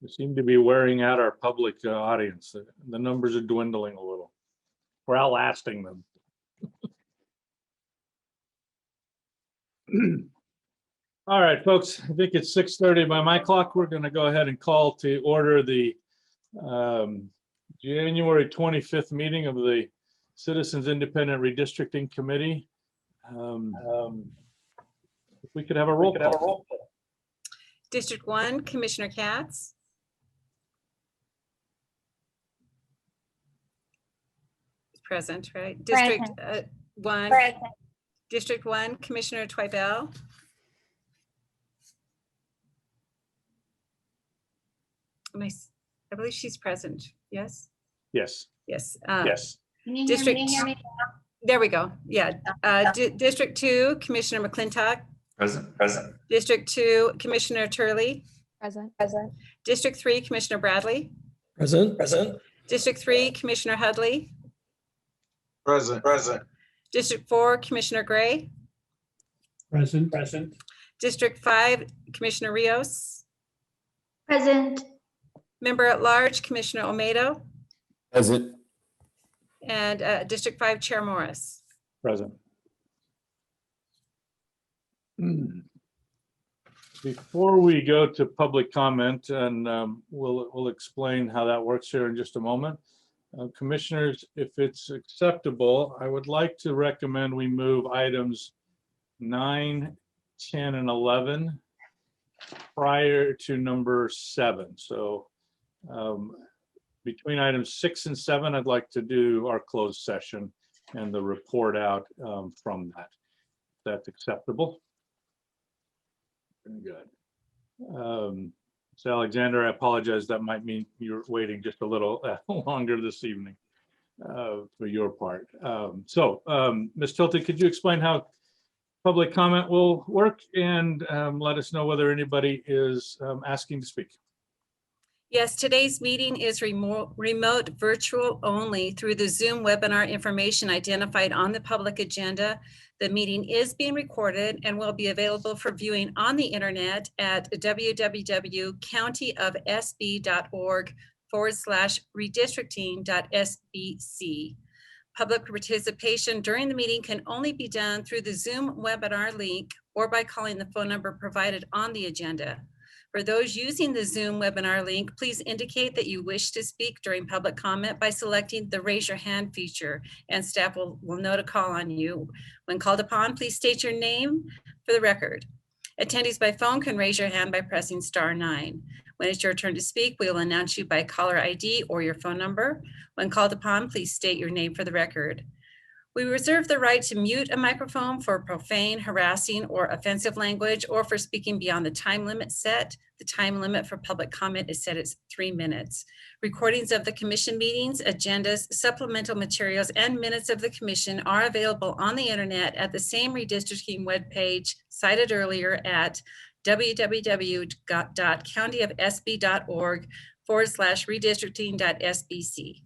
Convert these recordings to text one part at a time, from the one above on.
We seem to be wearing out our public audience. The numbers are dwindling a little. We're outlasting them. All right, folks, I think it's 6:30 by my clock. We're going to go ahead and call to order the January 25th meeting of the Citizens Independent Redistricting Committee. If we could have a roll call. District 1, Commissioner Katz. Present, right? District 1. Present. District 1, Commissioner Twibell. I believe she's present. Yes? Yes. Yes. Yes. Can you District, hear me? there we go. Yeah. District 2, Commissioner McClintock. Present. District 2, Commissioner Turley. Present. District 3, Commissioner Bradley. Present. District 3, Commissioner Hudley. Present. District 4, Commissioner Gray. Present. District 5, Commissioner Rios. Present. Member at Large, Commissioner Olmedo. Present. And District 5, Chair Morris. Present. Before we go to public comment, and we'll explain how that works here in just a moment. Commissioners, if it's acceptable, I would like to recommend we move items 9, 10, and 11 prior to number 7. So between items 6 and 7, I'd like to do our closed session and the report out from that. That's acceptable. Very good. So Alexander, I apologize. That might mean you're waiting just a little longer this evening for your part. Ms. Tilton, could you explain how public comment will work and let us know whether anybody is asking to speak? Yes, today's meeting is remote virtual only through the Zoom webinar information identified on the public agenda. The meeting is being recorded and will be available for viewing on the internet at www.countyofsb.org/redistricting.sbc. Public participation during the meeting can only be done through the Zoom webinar link or by calling the phone number provided on the agenda. For those using the Zoom webinar link, please indicate that you wish to speak during public comment by selecting the raise your hand feature, and staff will know to call on you. When called upon, please state your name for the record. Attendees by phone can raise your hand by pressing *9. When it's your turn to speak, we will announce you by caller ID or your phone number. When called upon, please state your name for the record. We reserve the right to mute a microphone for profane, harassing, or offensive language, or for speaking beyond the time limit set. The time limit for public comment is set at 3 minutes. Recordings of the commission meetings, agendas, supplemental materials, and minutes of the commission are available on the internet at the same redistricting webpage cited earlier at www.countyofsb.org/redistricting.sbc.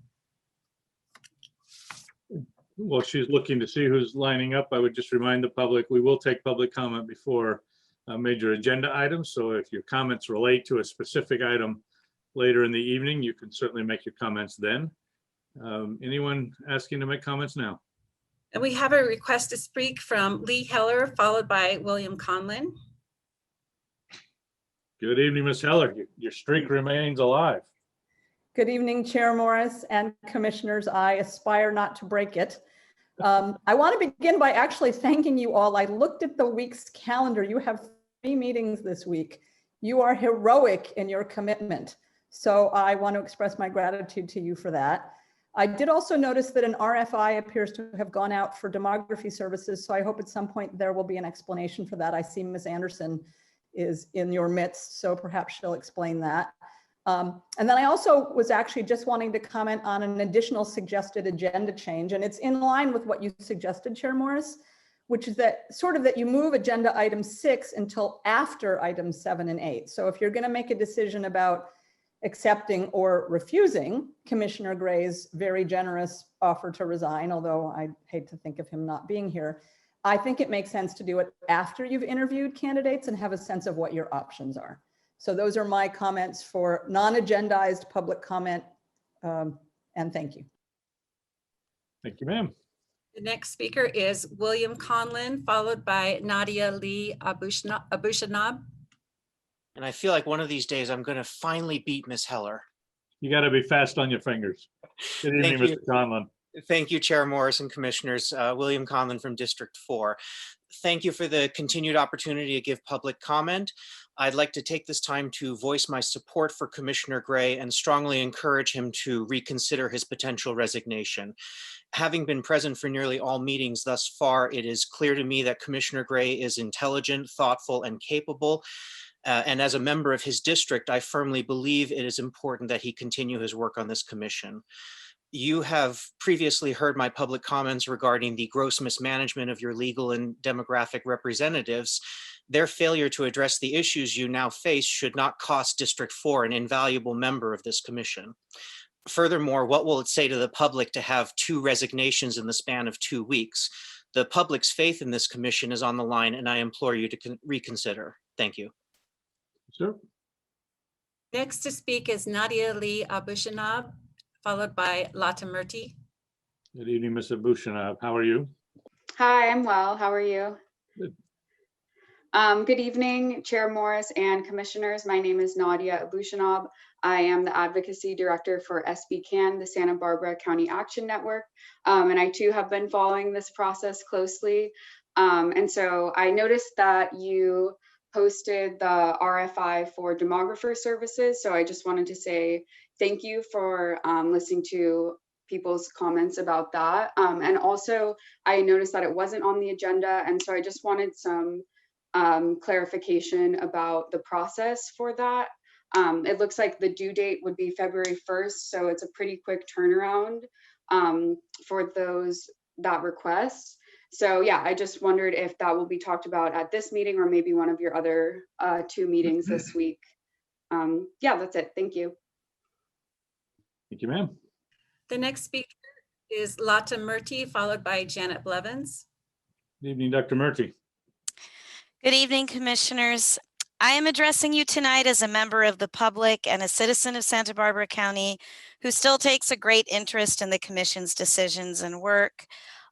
Well, she's looking to see who's lining up. I would just remind the public, we will take public comment before major agenda items. So if your comments relate to a specific item later in the evening, you can certainly make your comments then. Anyone asking to make comments now? And we have a request to speak from Lee Heller, followed by William Conlon. Good evening, Ms. Heller. Your streak remains alive. Good evening, Chair Morris and Commissioners. I aspire not to break it. I want to begin by actually thanking you all. I looked at the week's calendar. You have 3 meetings this week. You are heroic in your commitment. So I want to express my gratitude to you for that. I did also notice that an RFI appears to have gone out for demography services. So I hope at some point there will be an explanation for that. I see Ms. Anderson is in your midst, so perhaps she'll explain that. And then I also was actually just wanting to comment on an additional suggested agenda change, and it's in line with what you suggested, Chair Morris, which is that you move agenda item 6 until after items 7 and 8. So if you're going to make a decision about accepting or refusing Commissioner Gray's very generous offer to resign, although I hate to think of him not being here, I think it makes sense to do it after you've interviewed candidates and have a sense of what your options are. So those are my comments for non-agendized public comment. And thank you. Thank you, ma'am. The next speaker is William Conlon, followed by Nadia Lee Abushanab. And I feel like one of these days I'm going to finally beat Miss Heller. You got to be fast on your fingers. Good evening, Thank you. Mr. Conlon. Thank you, Chair Morris and Commissioners. William Conlon from District 4. Thank you for the continued opportunity to give public comment. I'd like to take this time to voice my support for Commissioner Gray and strongly encourage him to reconsider his potential resignation. Having been present for nearly all meetings thus far, it is clear to me that Commissioner Gray is intelligent, thoughtful, and capable. And as a member of his district, I firmly believe it is important that he continue his work on this commission. You have previously heard my public comments regarding the gross mismanagement of your legal and demographic representatives. Their failure to address the issues you now face should not cost District 4 an invaluable member of this commission. Furthermore, what will it say to the public to have 2 resignations in the span of 2 weeks? The public's faith in this commission is on the line, and I implore you to reconsider. Thank you. Sir. Next to speak is Nadia Lee Abushanab, followed by Lata Murti. Good evening, Ms. Abushanab. How are you? Hi, I'm well. How are you? Good. Good evening, Chair Morris and Commissioners. My name is Nadia Abushanab. I am the Advocacy Director for SBCAN, the Santa Barbara County Action Network. And I too have been following this process closely. And so I noticed that you posted the RFI for demographer services. So I just wanted to say thank you for listening to people's comments about that. And also I noticed that it wasn't on the agenda. And so I just wanted some clarification about the process for that. It looks like the due date would be February 1st. So it's a pretty quick turnaround for that request. So yeah, I just wondered if that will be talked about at this meeting or maybe one of your other 2 meetings this week. Yeah, that's it. Thank you. Thank you, ma'am. The next speaker is Lata Murti, followed by Janet Blevins. Good evening, Dr. Murty. Good evening, Commissioners. I am addressing you tonight as a member of the public and a citizen of Santa Barbara County who still takes a great interest in the Commission's decisions and work,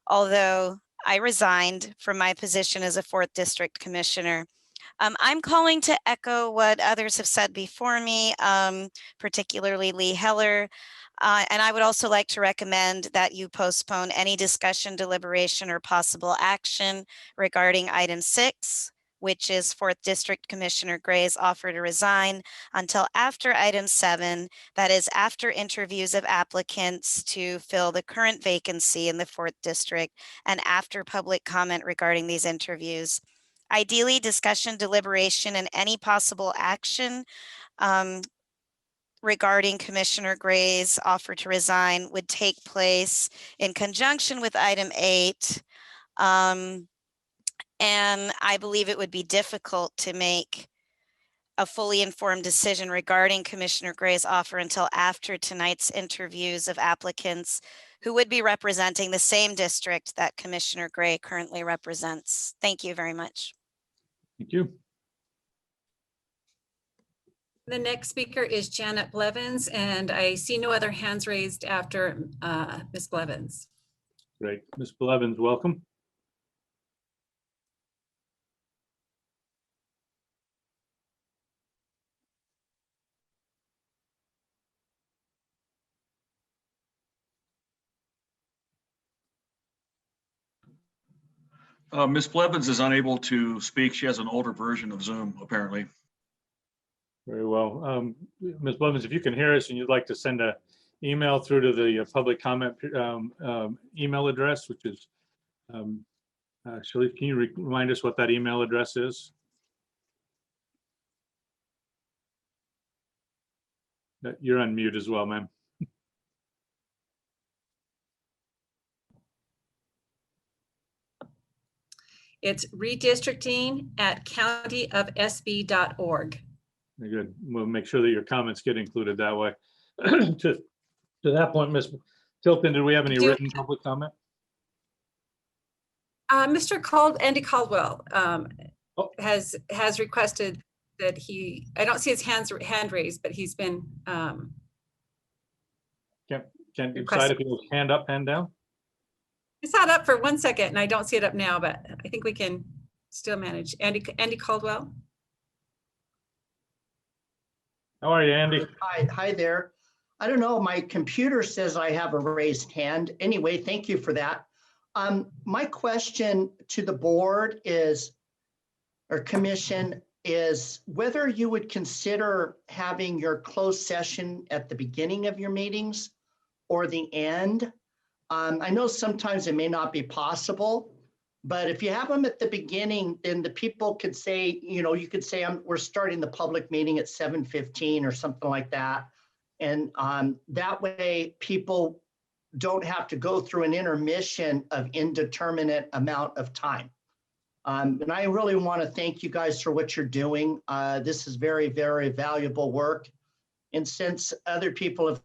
although I resigned from my position as a 4th District Commissioner. I'm calling to echo what others have said before me, particularly Lee Heller. And I would also like to recommend that you postpone any discussion, deliberation, or possible action regarding item 6, which is 4th District Commissioner Gray's offer to resign, until after item 7, that is after interviews of applicants to fill the current vacancy in the 4th District and after public comment regarding these interviews. Ideally, discussion, deliberation, and any possible action regarding Commissioner Gray's offer to resign would take place in conjunction with item 8. And I believe it would be difficult to make a fully informed decision regarding Commissioner Gray's offer until after tonight's interviews of applicants who would be representing the same district that Commissioner Gray currently represents. Thank you very much. Thank you. The next speaker is Janet Blevins, and I see no other hands raised after Ms. Blevins. Great. Ms. Blevins, welcome. Ms. Blevins is unable to speak. She has an older version of Zoom, apparently. Very well. Ms. Blevins, if you can hear us and you'd like to send an email through to the public comment email address, which is, Shalif, can you remind us what that email address is? You're on mute as well, ma'am. It's redistricting@countyofsb.org. Very good. We'll make sure that your comments get included that way. To that point, Ms. Tilton, did we have any written public comment? Andy Caldwell has requested that I don't see his hand raised, but he's been, Can you Request. decide if it was hand up, hand down? it's not up for 1 second and I don't see it up now, but I think we can still manage. Andy Caldwell. How are you, Andy? Hi there. I don't know, my computer says I have a raised hand. Anyway, thank you for that. My question to the board is, or commission, is whether you would consider having your closed session at the beginning of your meetings or the end. I know sometimes it may not be possible, but if you have them at the beginning, then the people could say, you could say, we're starting the public meeting at 7:15 or something like that. And that way people don't have to go through an intermission of indeterminate amount of time. And I really want to thank you guys for what you're doing. This is very, very valuable work. And since other people have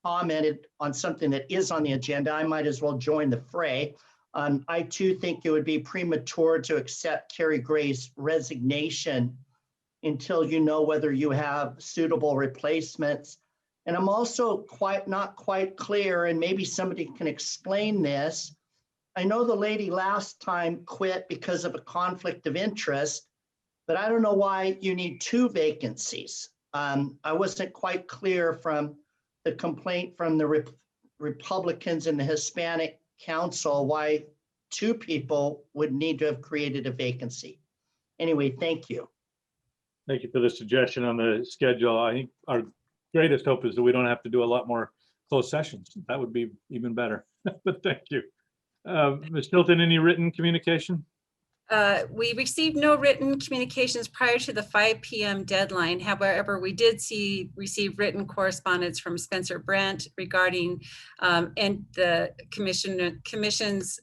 commented on something that is on the agenda, I might as well join the fray. I too think it would be premature to accept Carrie Gray's resignation until you know whether you have suitable replacements. And I'm also not quite clear, and maybe somebody can explain this. I know the lady last time quit because of a conflict of interest, but I don't know why you need 2 vacancies. I wasn't quite clear from the complaint from the Republicans and the Hispanic Council why 2 people would need to have created a vacancy. Anyway, thank you. Thank you for the suggestion on the schedule. I think our greatest hope is that we don't have to do a lot more closed sessions. That would be even better, but thank you. Ms. Hilton, any written communication? We received no written communications prior to the 5 p.m. deadline. However, we did receive written correspondence from Spencer Brent regarding and the commission's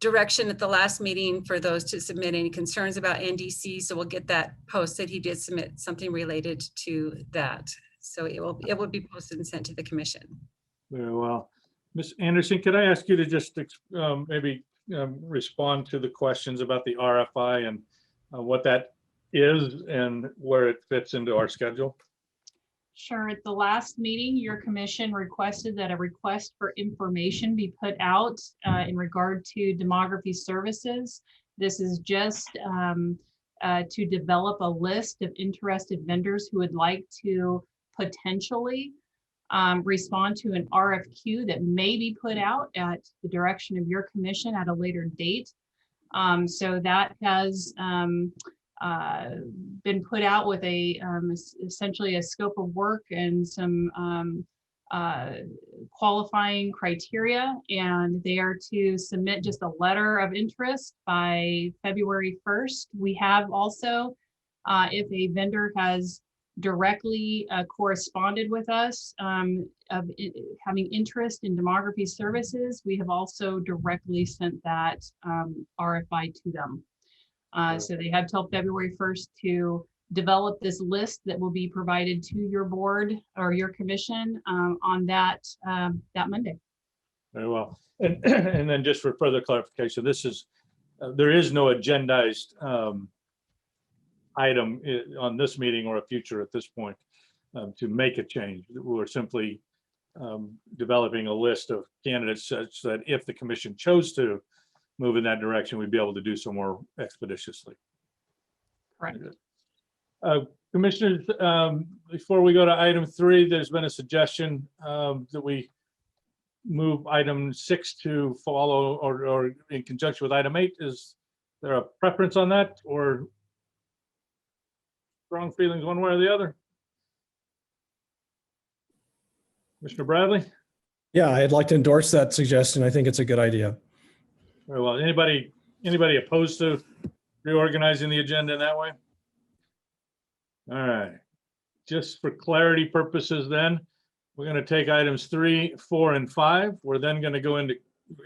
direction at the last meeting for those to submit any concerns about NDC. So we'll get that posted. He did submit something related to that. So it will be posted and sent to the commission. Very well. Ms. Anderson, could I ask you to just maybe respond to the questions about the RFI and what that is and where it fits into our schedule? Sure. At the last meeting, your commission requested that a request for information be put out in regard to demography services. This is just to develop a list of interested vendors who would like to potentially respond to an RFQ that may be put out at the direction of your commission at a later date. So that has been put out with essentially a scope of work and some qualifying criteria, and they are to submit just a letter of interest by February 1st. We have also, if a vendor has directly corresponded with us of having interest in demography services, we have also directly sent that RFI to them. So they have till February 1st to develop this list that will be provided to your board or your commission on that Monday. Very well. And then just for further clarification, this is there is no agendized item on this meeting or a future at this point to make a change. We're simply developing a list of candidates such that if the commission chose to move in that direction, we'd be able to do so more expeditiously. Correct. Commissioners, before we go to item 3, there's been a suggestion that we move item 6 to follow or in conjunction with item 8. Is there a preference on that or strong feelings one way or the other? Commissioner Bradley? Yeah, I'd like to endorse that suggestion. I think it's a good idea. Very well. Anybody opposed to reorganizing the agenda in that way? All right. Just for clarity purposes then, we're going to take items 3, 4, and 5. We're then going to go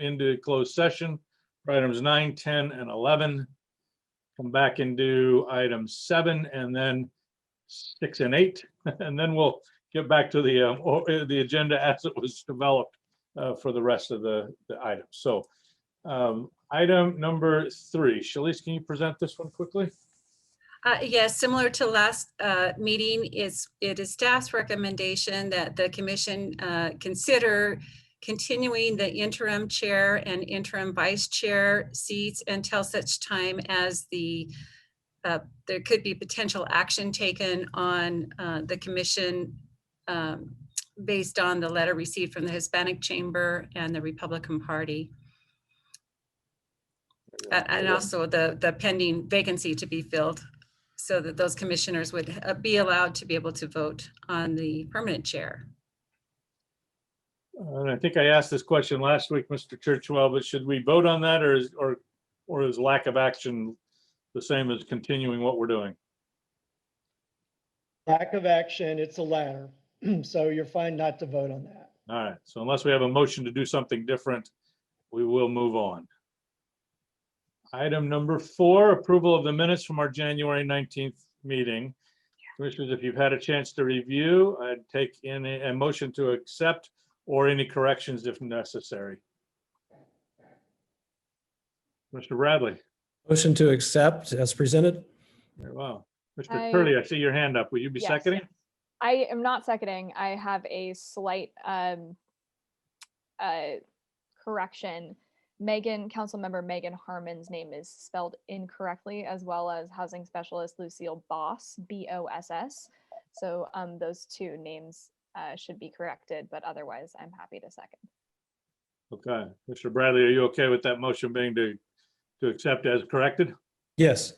into closed session for items 9, 10, and 11. Come back and do items 7 and then 6 and 8. And then we'll get back to the agenda as it was developed for the rest of the items. So item number 3, Shalice, can you present this one quickly? Yes, similar to last meeting, it is staff's recommendation that the commission consider continuing the interim chair and interim vice chair seats until such time as there could be potential action taken on the commission based on the letter received from the Hispanic Chamber and the Republican Party. And also the pending vacancy to be filled, so that those commissioners would be allowed to be able to vote on the permanent chair. And I think I asked this question last week, Mr. Churchwell, but should we vote on that, or is lack of action the same as continuing what we're doing? Lack of action, it's a ladder. So you're fine not to vote on that. All right, so unless we have a motion to do something different, we will move on. Item number 4, approval of the minutes from our January 19th meeting. Commissioners, if you've had a chance to review, I'd take in a motion to accept or any corrections if necessary. Mr. Bradley. Motion to accept as presented. Very well. Mr. Turley, I see your hand up. Will you be Yes. seconding? I am not seconding. I have a slight correction. Councilmember Megan Harmon's name is spelled incorrectly, as well as Housing Specialist Lucille Boss, B-O-S-S. So those two names should be corrected, but otherwise I'm happy to second. Okay. Mr. Bradley, are you okay with that motion being to accept as corrected? Yes.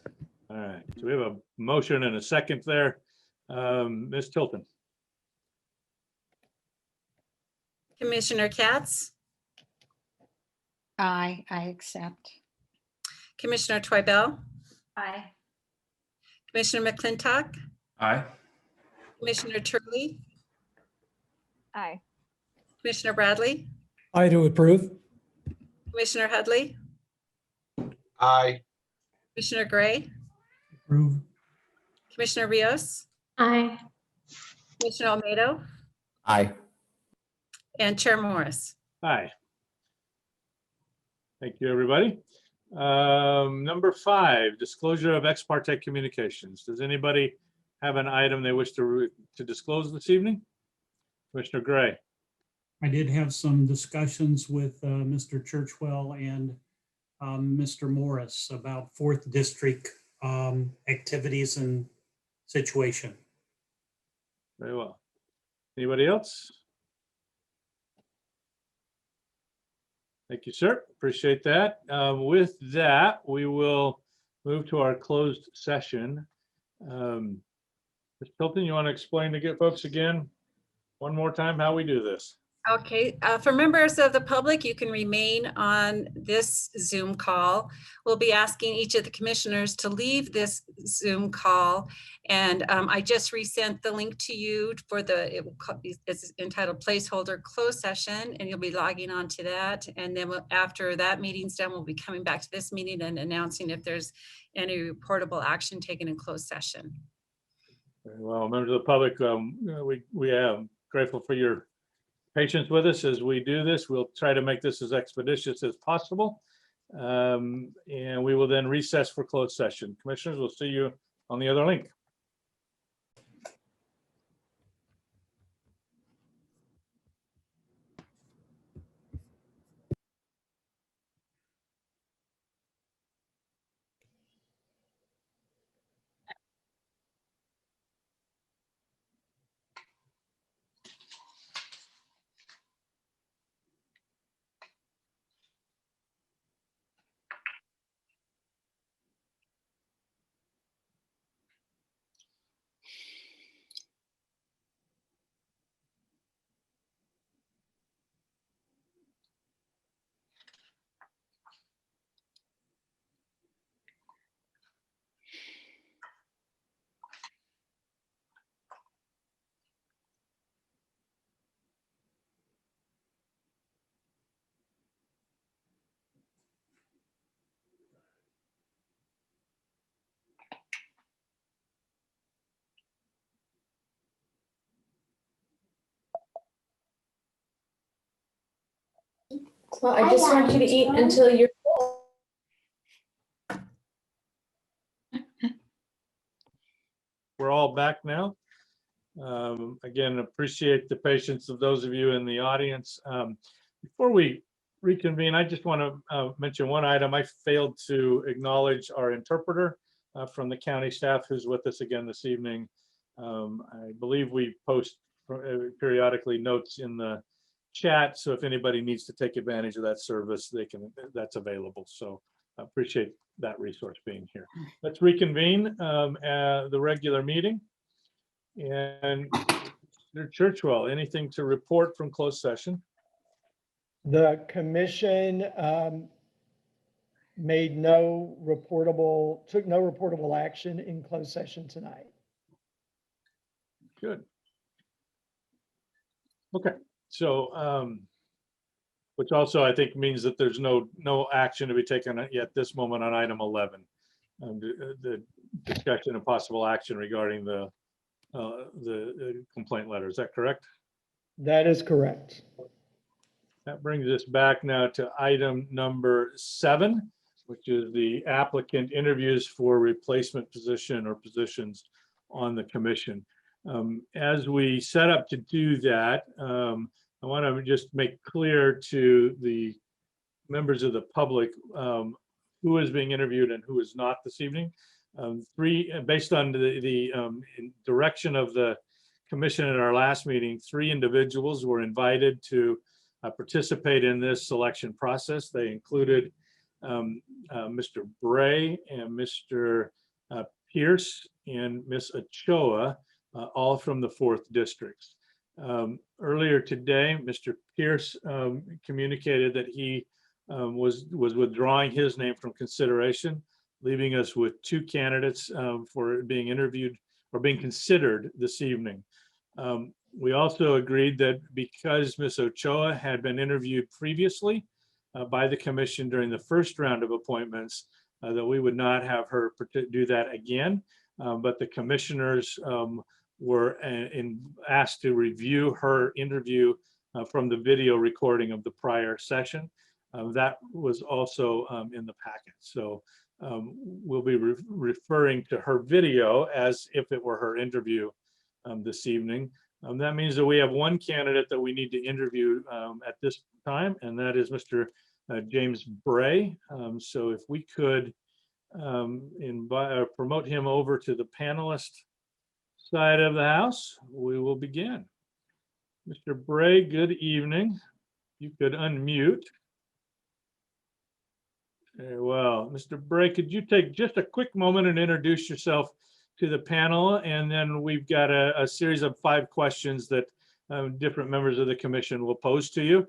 All right, so we have a motion and a second there. Ms. Tilton. Commissioner Katz, I accept. Commissioner Toybell, Aye. Commissioner McClintock, Aye. Commissioner Turley, Aye. Commissioner Bradley, I to approve. Commissioner Hudley, Aye. Commissioner Gray, Approve. Commissioner Rios, Aye. Commissioner Almeida, Aye. and Chair Morris. Aye. Thank you, everybody. Number 5, disclosure of ex parte communications. Does anybody have an item they wish to disclose this evening? Commissioner Gray. I did have some discussions with Mr. Churchwell and Mr. Morris about 4th District activities and situation. Very well. Anybody else? Thank you, sir. Appreciate that. With that, we will move to our closed session. Ms. Tilton, you want to explain to folks again one more time how we do this? Okay, for members of the public, you can remain on this Zoom call. We'll be asking each of the commissioners to leave this Zoom call. And I just resent the link to you for it's entitled placeholder closed session, and you'll be logging on to that. And then after that meeting's done, we'll be coming back to this meeting and announcing if there's any reportable action taken in closed session. Very well, members of the public, we are grateful for your patience with us as we do this. We'll try to make this as expeditious as possible. And we will then recess for closed session. Commissioners, we'll see you on the other link. Well, I just want you to eat until you're full. we're all back now. Again, appreciate the patience of those of you in the audience. Before we reconvene, I just want to mention one item. I failed to acknowledge our interpreter from the county staff who's with us again this evening. I believe we post periodically notes in the chat, so if anybody needs to take advantage of that service, they can. That's available. So I appreciate that resource being here. Let's reconvene the regular meeting. And Mr. Churchwell, anything to report from closed session? The commission made no reportable, took no reportable action in closed session tonight. Good. Okay, so which also I think means that there's no action to be taken at this moment on item 11, the discussion of possible action regarding the complaint letter. Is that correct? That is correct. That brings us back now to item number 7, which is the applicant interviews for replacement position or positions on the commission. As we set up to do that, I want to just make clear to the members of the public who is being interviewed and who is not this evening. Based on the direction of the commission at our last meeting, 3 individuals were invited to participate in this selection process. They included Mr. Bray and Mr. Pierce and Ms. Ochoa, all from the 4th district. Earlier today, Mr. Pierce communicated that he was withdrawing his name from consideration, leaving us with 2 candidates for being interviewed or being considered this evening. We also agreed that because Ms. Ochoa had been interviewed previously by the commission during the first round of appointments, that we would not have her do that again, but the commissioners were asked to review her interview from the video recording of the prior session. That was also in the packet. So we'll be referring to her video as if it were her interview this evening. That means that we have 1 candidate that we need to interview at this time, and that is Mr. James Bray. So if we could promote him over to the panelist side of the house, we will begin. Mr. Bray, good evening. You could unmute. Very well. Mr. Bray, could you take just a quick moment and introduce yourself to the panel? And then we've got a series of 5 questions that different members of the commission will pose to you.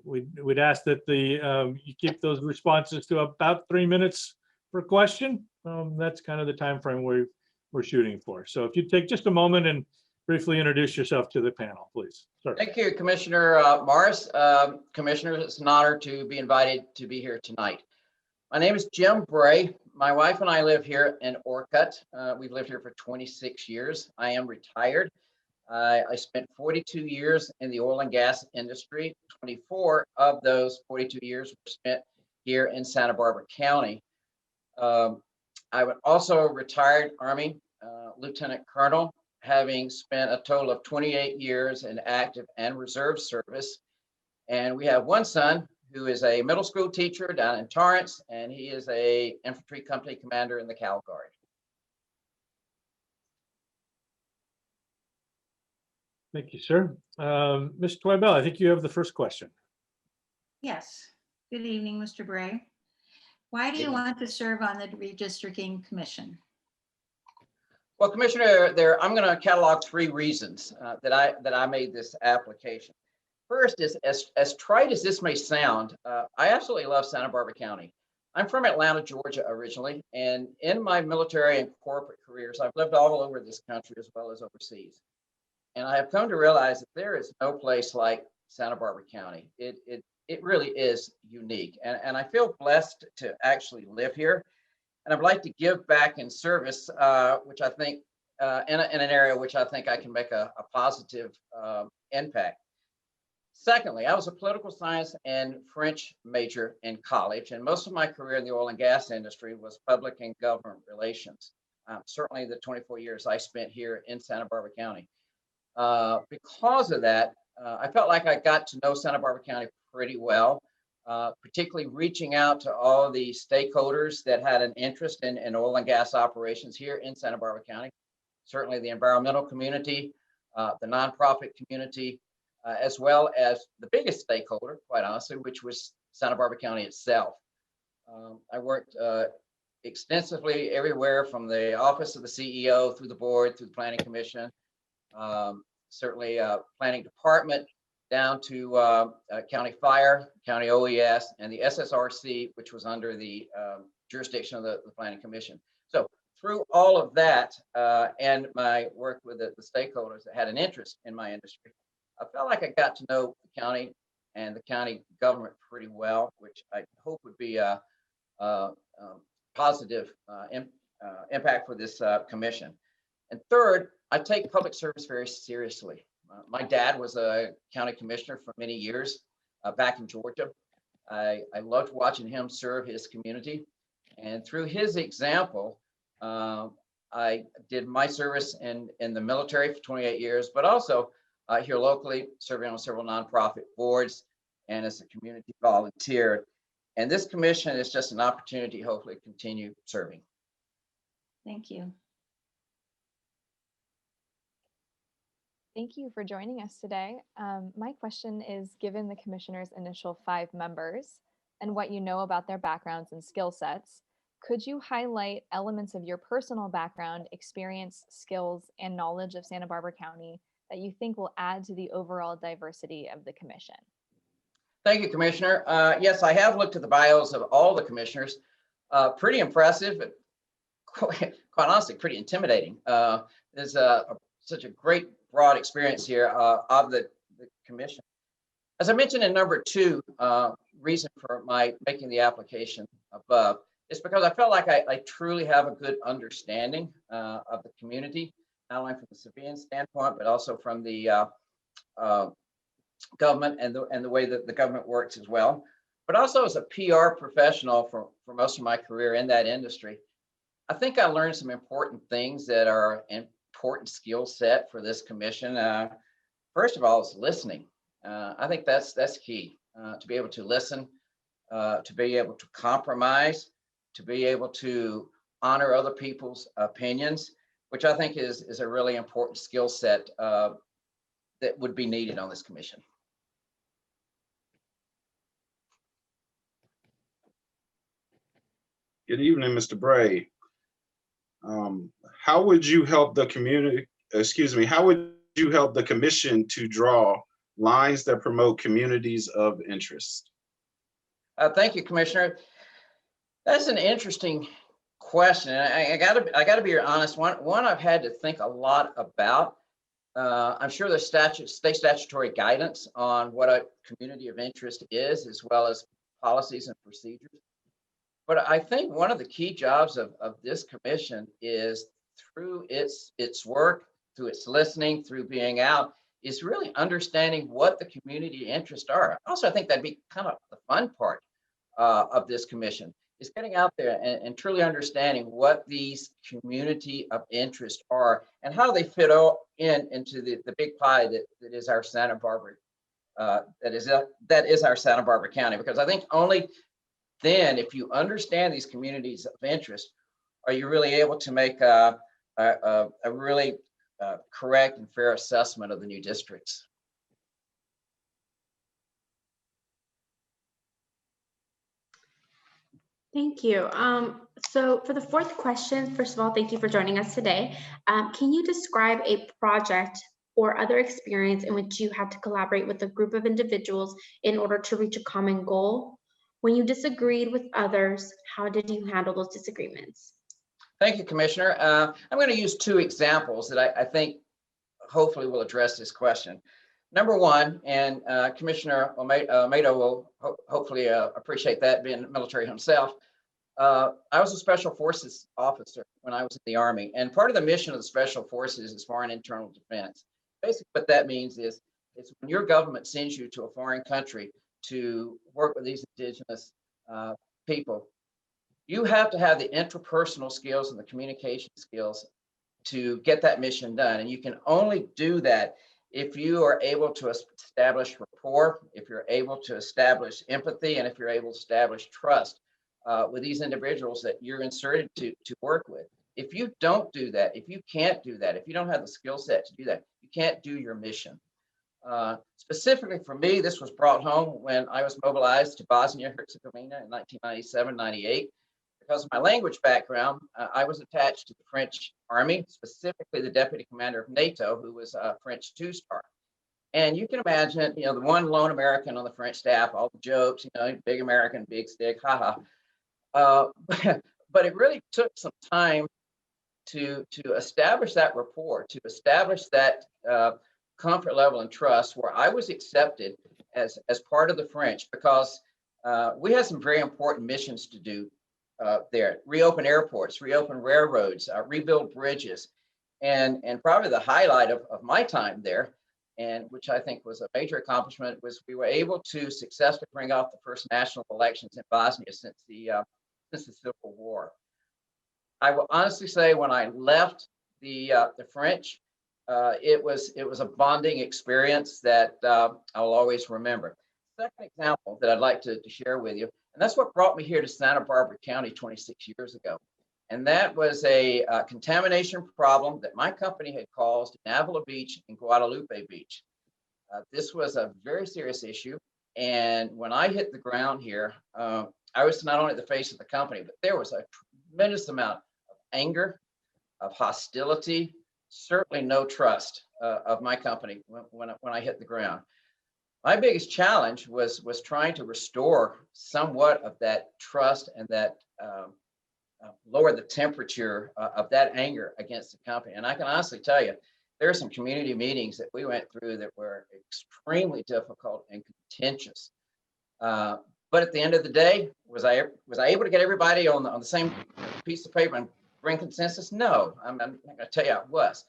We'd ask that you keep those responses to about 3 minutes per question. That's kind of the time frame we're shooting for. So if you take just a moment and briefly introduce yourself to the panel, please. Sorry. Thank you, Commissioner Morris. Commissioners, it's an honor to be invited to be here tonight. My name is Jim Bray. My wife and I live here in Orcutt. We've lived here for 26 years. I am retired. I spent 42 years in the oil and gas industry. 24 of those 42 years were spent here in Santa Barbara County. I was also a retired Army Lieutenant Colonel, having spent a total of 28 years in active and reserve service. And we have 1 son who is a middle school teacher down in Torrance, and he is a infantry company commander in the Cal Guard. Thank you, sir. Ms. Twyebell, I think you have the first question. Yes. Good evening, Mr. Bray. Why do you want to serve on the Redistricting Commission? Well, Commissioner, I'm going to catalog 3 reasons that I made this application. First is, as trite as this may sound, I absolutely love Santa Barbara County. I'm from Atlanta, Georgia originally, and in my military and corporate careers, I've lived all over this country as well as overseas. And I have come to realize that there is no place like Santa Barbara County. It really is unique. And I feel blessed to actually live here. And I'd like to give back in service, which I think, in an area which I think I can make a positive impact. Secondly, I was a political science and French major in college, and most of my career in the oil and gas industry was public and government relations. certainly the 24 years I spent here in Santa Barbara County. Because of that, I felt like I got to know Santa Barbara County pretty well, particularly reaching out to all the stakeholders that had an interest in oil and gas operations here in Santa Barbara County. Certainly the environmental community, the nonprofit community, as well as the biggest stakeholder, quite honestly, which was Santa Barbara County itself. I worked extensively everywhere from the office of the CEO through the board, through the planning commission, certainly planning department, down to county fire, county OES, and the SSRC, which was under the jurisdiction of the planning commission. So through all of that and my work with the stakeholders that had an interest in my industry, I felt like I got to know the county and the county government pretty well, which I hope would be a positive impact for this commission. And third, I take public service very seriously. My dad was a county commissioner for many years back in Georgia. I loved watching him serve his community. And through his example, I did my service in the military for 28 years, but also here locally, serving on several nonprofit boards and as a community volunteer. And this commission is just an opportunity, hopefully, to continue serving. Thank you. Thank you for joining us today. My question is, given the commissioner's initial 5 members and what you know about their backgrounds and skill sets, could you highlight elements of your personal background, experience, skills, and knowledge of Santa Barbara County that you think will add to the overall diversity of the commission? Thank you, Commissioner. Yes, I have looked at the bios of all the commissioners. Pretty impressive, but quite honestly, pretty intimidating. There's such a great broad experience here of the commission. As I mentioned in number 2, reason for my making the application above is because I felt like I truly have a good understanding of the community, not only from the civilian standpoint, but also from the government and the way that the government works as well. But also as a PR professional for most of my career in that industry, I think I learned some important things that are an important skill set for this commission. First of all, is listening. I think that's key, to be able to listen, to be able to compromise, to be able to honor other people's opinions, which I think is a really important skill set that would be needed on this commission. Good evening, Mr. Bray. How would you help the community, how would you help the commission to draw lines that promote communities of interest? Thank you, Commissioner. That's an interesting question. I gotta be honest. One I've had to think a lot about. I'm sure there's state statutory guidance on what a community of interest is, as well as policies and procedures. But I think one of the key jobs of this commission is through its work, through its listening, through being out, is really understanding what the community interests are. Also, I think that'd be kind of the fun part of this commission, is getting out there and truly understanding what these community of interest are and how they fit into the big pie that is our Santa Barbara, that is our Santa Barbara County. Because I think only then, if you understand these communities of interest, are you really able to make a really correct and fair assessment of the new districts. Thank you. So for the 4th question, first of all, thank you for joining us today. Can you describe a project or other experience in which you had to collaborate with a group of individuals in order to reach a common goal? When you disagreed with others, how did you handle those disagreements? Thank you, Commissioner. I'm going to use 2 examples that I think hopefully will address this question. Number 1, and Commissioner Almeida will hopefully appreciate that, being military himself. I was a Special Forces officer when I was in the Army, and part of the mission of the Special Forces is foreign internal defense. Basically, what that means is when your government sends you to a foreign country to work with these indigenous people, You have to have the interpersonal skills and the communication skills to get that mission done. And you can only do that if you are able to establish rapport, if you're able to establish empathy, and if you're able to establish trust with these individuals that you're inserted to work with. If you don't do that, if you can't do that, if you don't have the skill set to do that, you can't do your mission. Specifically for me, this was brought home when I was mobilized to Bosnia-Herzegovina in 1997-98. Because of my language background, I was attached to the French Army, specifically the deputy commander of NATO, who was a French two-star. And you can imagine, you know, the one lone American on the French staff, all the jokes, you know, big American, big stick, haha. But it really took some time to establish that rapport, to establish that comfort level and trust, where I was accepted as part of the French, because we had some very important missions to do there. Reopen airports, reopen railroads, rebuild bridges. And probably the highlight of my time there, and which I think was a major accomplishment, was we were able to successfully bring off the first national elections in Bosnia since the Civil War. I will honestly say, when I left the French, it was a bonding experience that I'll always remember. Second example that I'd like to share with you, and that's what brought me here to Santa Barbara County 26 years ago. And that was a contamination problem that my company had caused in Avila Beach and Guadalupe Beach. This was a very serious issue. And when I hit the ground here, I was not only the face of the company, but there was a tremendous amount of anger, of hostility, certainly no trust of my company when I hit the ground. My biggest challenge was trying to restore somewhat of that trust and that lower the temperature of that anger against the company. And I can honestly tell you, there are some community meetings that we went through that were extremely difficult and contentious. But at the end of the day, was I able to get everybody on the same piece of paper and bring consensus? No, I'm not going to tell you I was.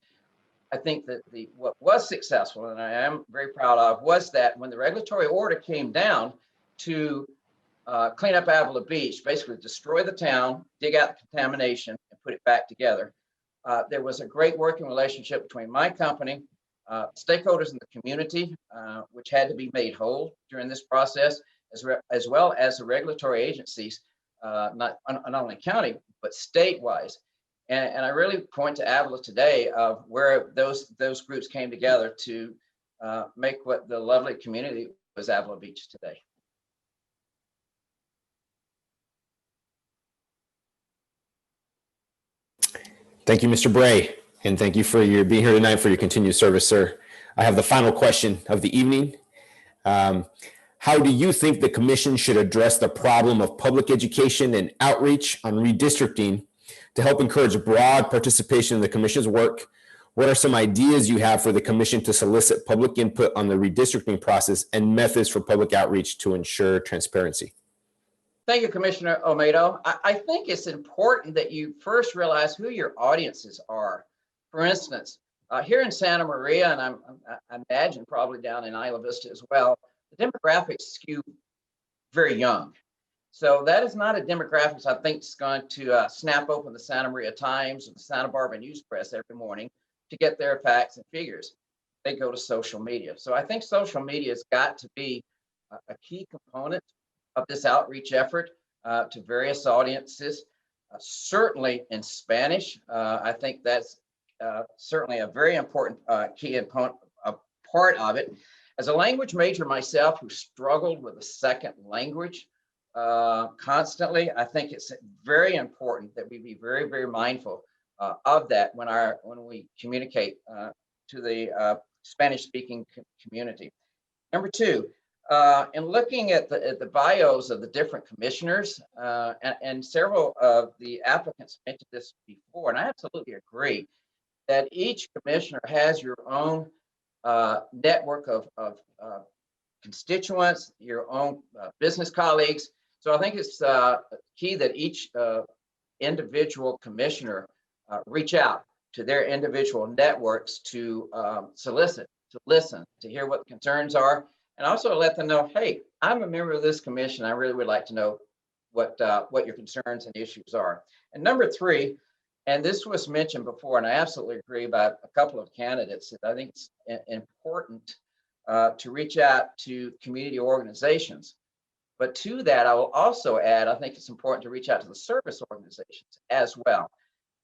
I think that what was successful, and I am very proud of, was that when the regulatory order came down to clean up Avila Beach, basically destroy the town, dig out the contamination, and put it back together, there was a great working relationship between my company, stakeholders in the community, which had to be made whole during this process, as well as the regulatory agencies, not only county, but state-wise. And I really point to Avila today of where those groups came together to make what the lovely community was Avila Beach today. Thank you, Mr. Bray, and thank you for your being here tonight, for your continued service, sir. I have the final question of the evening. How do you think the commission should address the problem of public education and outreach on redistricting to help encourage broad participation in the commission's work? What are some ideas you have for the commission to solicit public input on the redistricting process and methods for public outreach to ensure transparency? Thank you, Commissioner Olmedo. I think it's important that you first realize who your audiences are. For instance, here in Santa Maria, and I imagine probably down in Isla Vista as well, the demographics skew very young. So that is not a demographic I think is going to snap open the Santa Maria Times or the Santa Barbara News Press every morning to get their facts and figures. They go to social media. So I think social media has got to be a key component of this outreach effort to various audiences, certainly in Spanish. I think that's certainly a very important key part of it. As a language major myself who struggled with a second language constantly, I think it's very important that we be very, very mindful of that when we communicate to the Spanish-speaking community. Number two, in looking at the bios of the different commissioners, and several of the applicants mentioned this before, and I absolutely agree that each commissioner has your own network of constituents, your own business colleagues. So I think it's key that each individual commissioner reach out to their individual networks to solicit, to listen, to hear what the concerns are, and also let them know, hey, I'm a member of this commission. I really would like to know what your concerns and issues are. And number three, and this was mentioned before, and I absolutely agree about a couple of candidates, that I think it's important to reach out to community organizations. But to that, I will also add, I think it's important to reach out to the service organizations as well,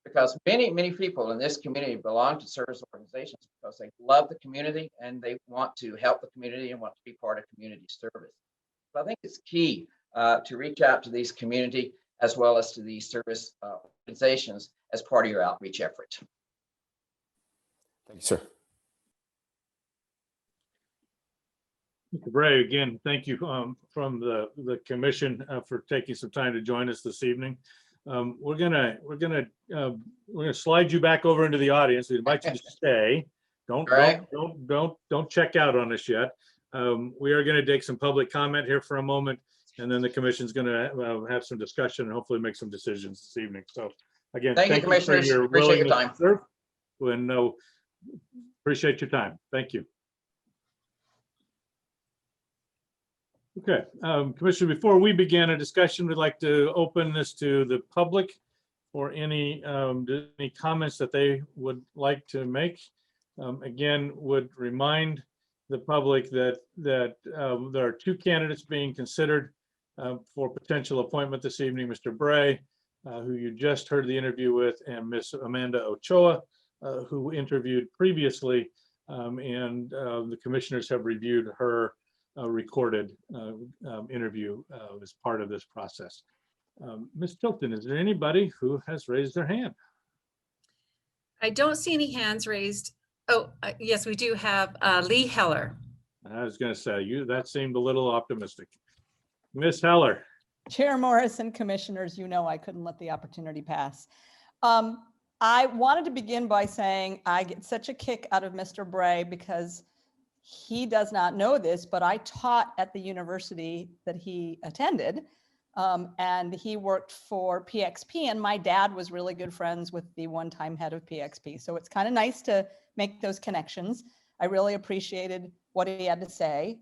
because many people in this community belong to service organizations because they love the community and they want to help the community and want to be part of community service. So I think it's key to reach out to these community as well as to these service organizations as part of your outreach effort. Thank you, sir. Mr. Bray, again, thank you from the commission for taking some time to join us this evening. We're gonna slide you back over into the audience. We invite you to stay. Don't check out on us yet. We are going to take some public comment here for a moment, and then the commission's going to have some discussion and hopefully make some decisions this evening. So again, thank you, Commissioners. for your Appreciate your willingness time. to serve. And appreciate your time. Thank you. Okay, Commissioner, before we begin a discussion, we'd like to open this to the public for any comments that they would like to make. Again, would remind the public that there are two candidates being considered for potential appointment this evening, Mr. Bray, who you just heard the interview with, and Ms. Amanda Ochoa, who interviewed previously, and the commissioners have reviewed her recorded interview as part of this process. Ms. Tilton, is there anybody who has raised their hand? I don't see any hands raised. Oh, yes, we do have Lee Heller. I was going to say, that seemed a little optimistic. Ms. Heller. Chair Morris and commissioners, you know I couldn't let the opportunity pass. I wanted to begin by saying I get such a kick out of Mr. Bray because he does not know this, but I taught at the university that he attended, and he worked for PXP, and my dad was really good friends with the one-time head of PXP. So it's kind of nice to make those connections. I really appreciated what he had to say.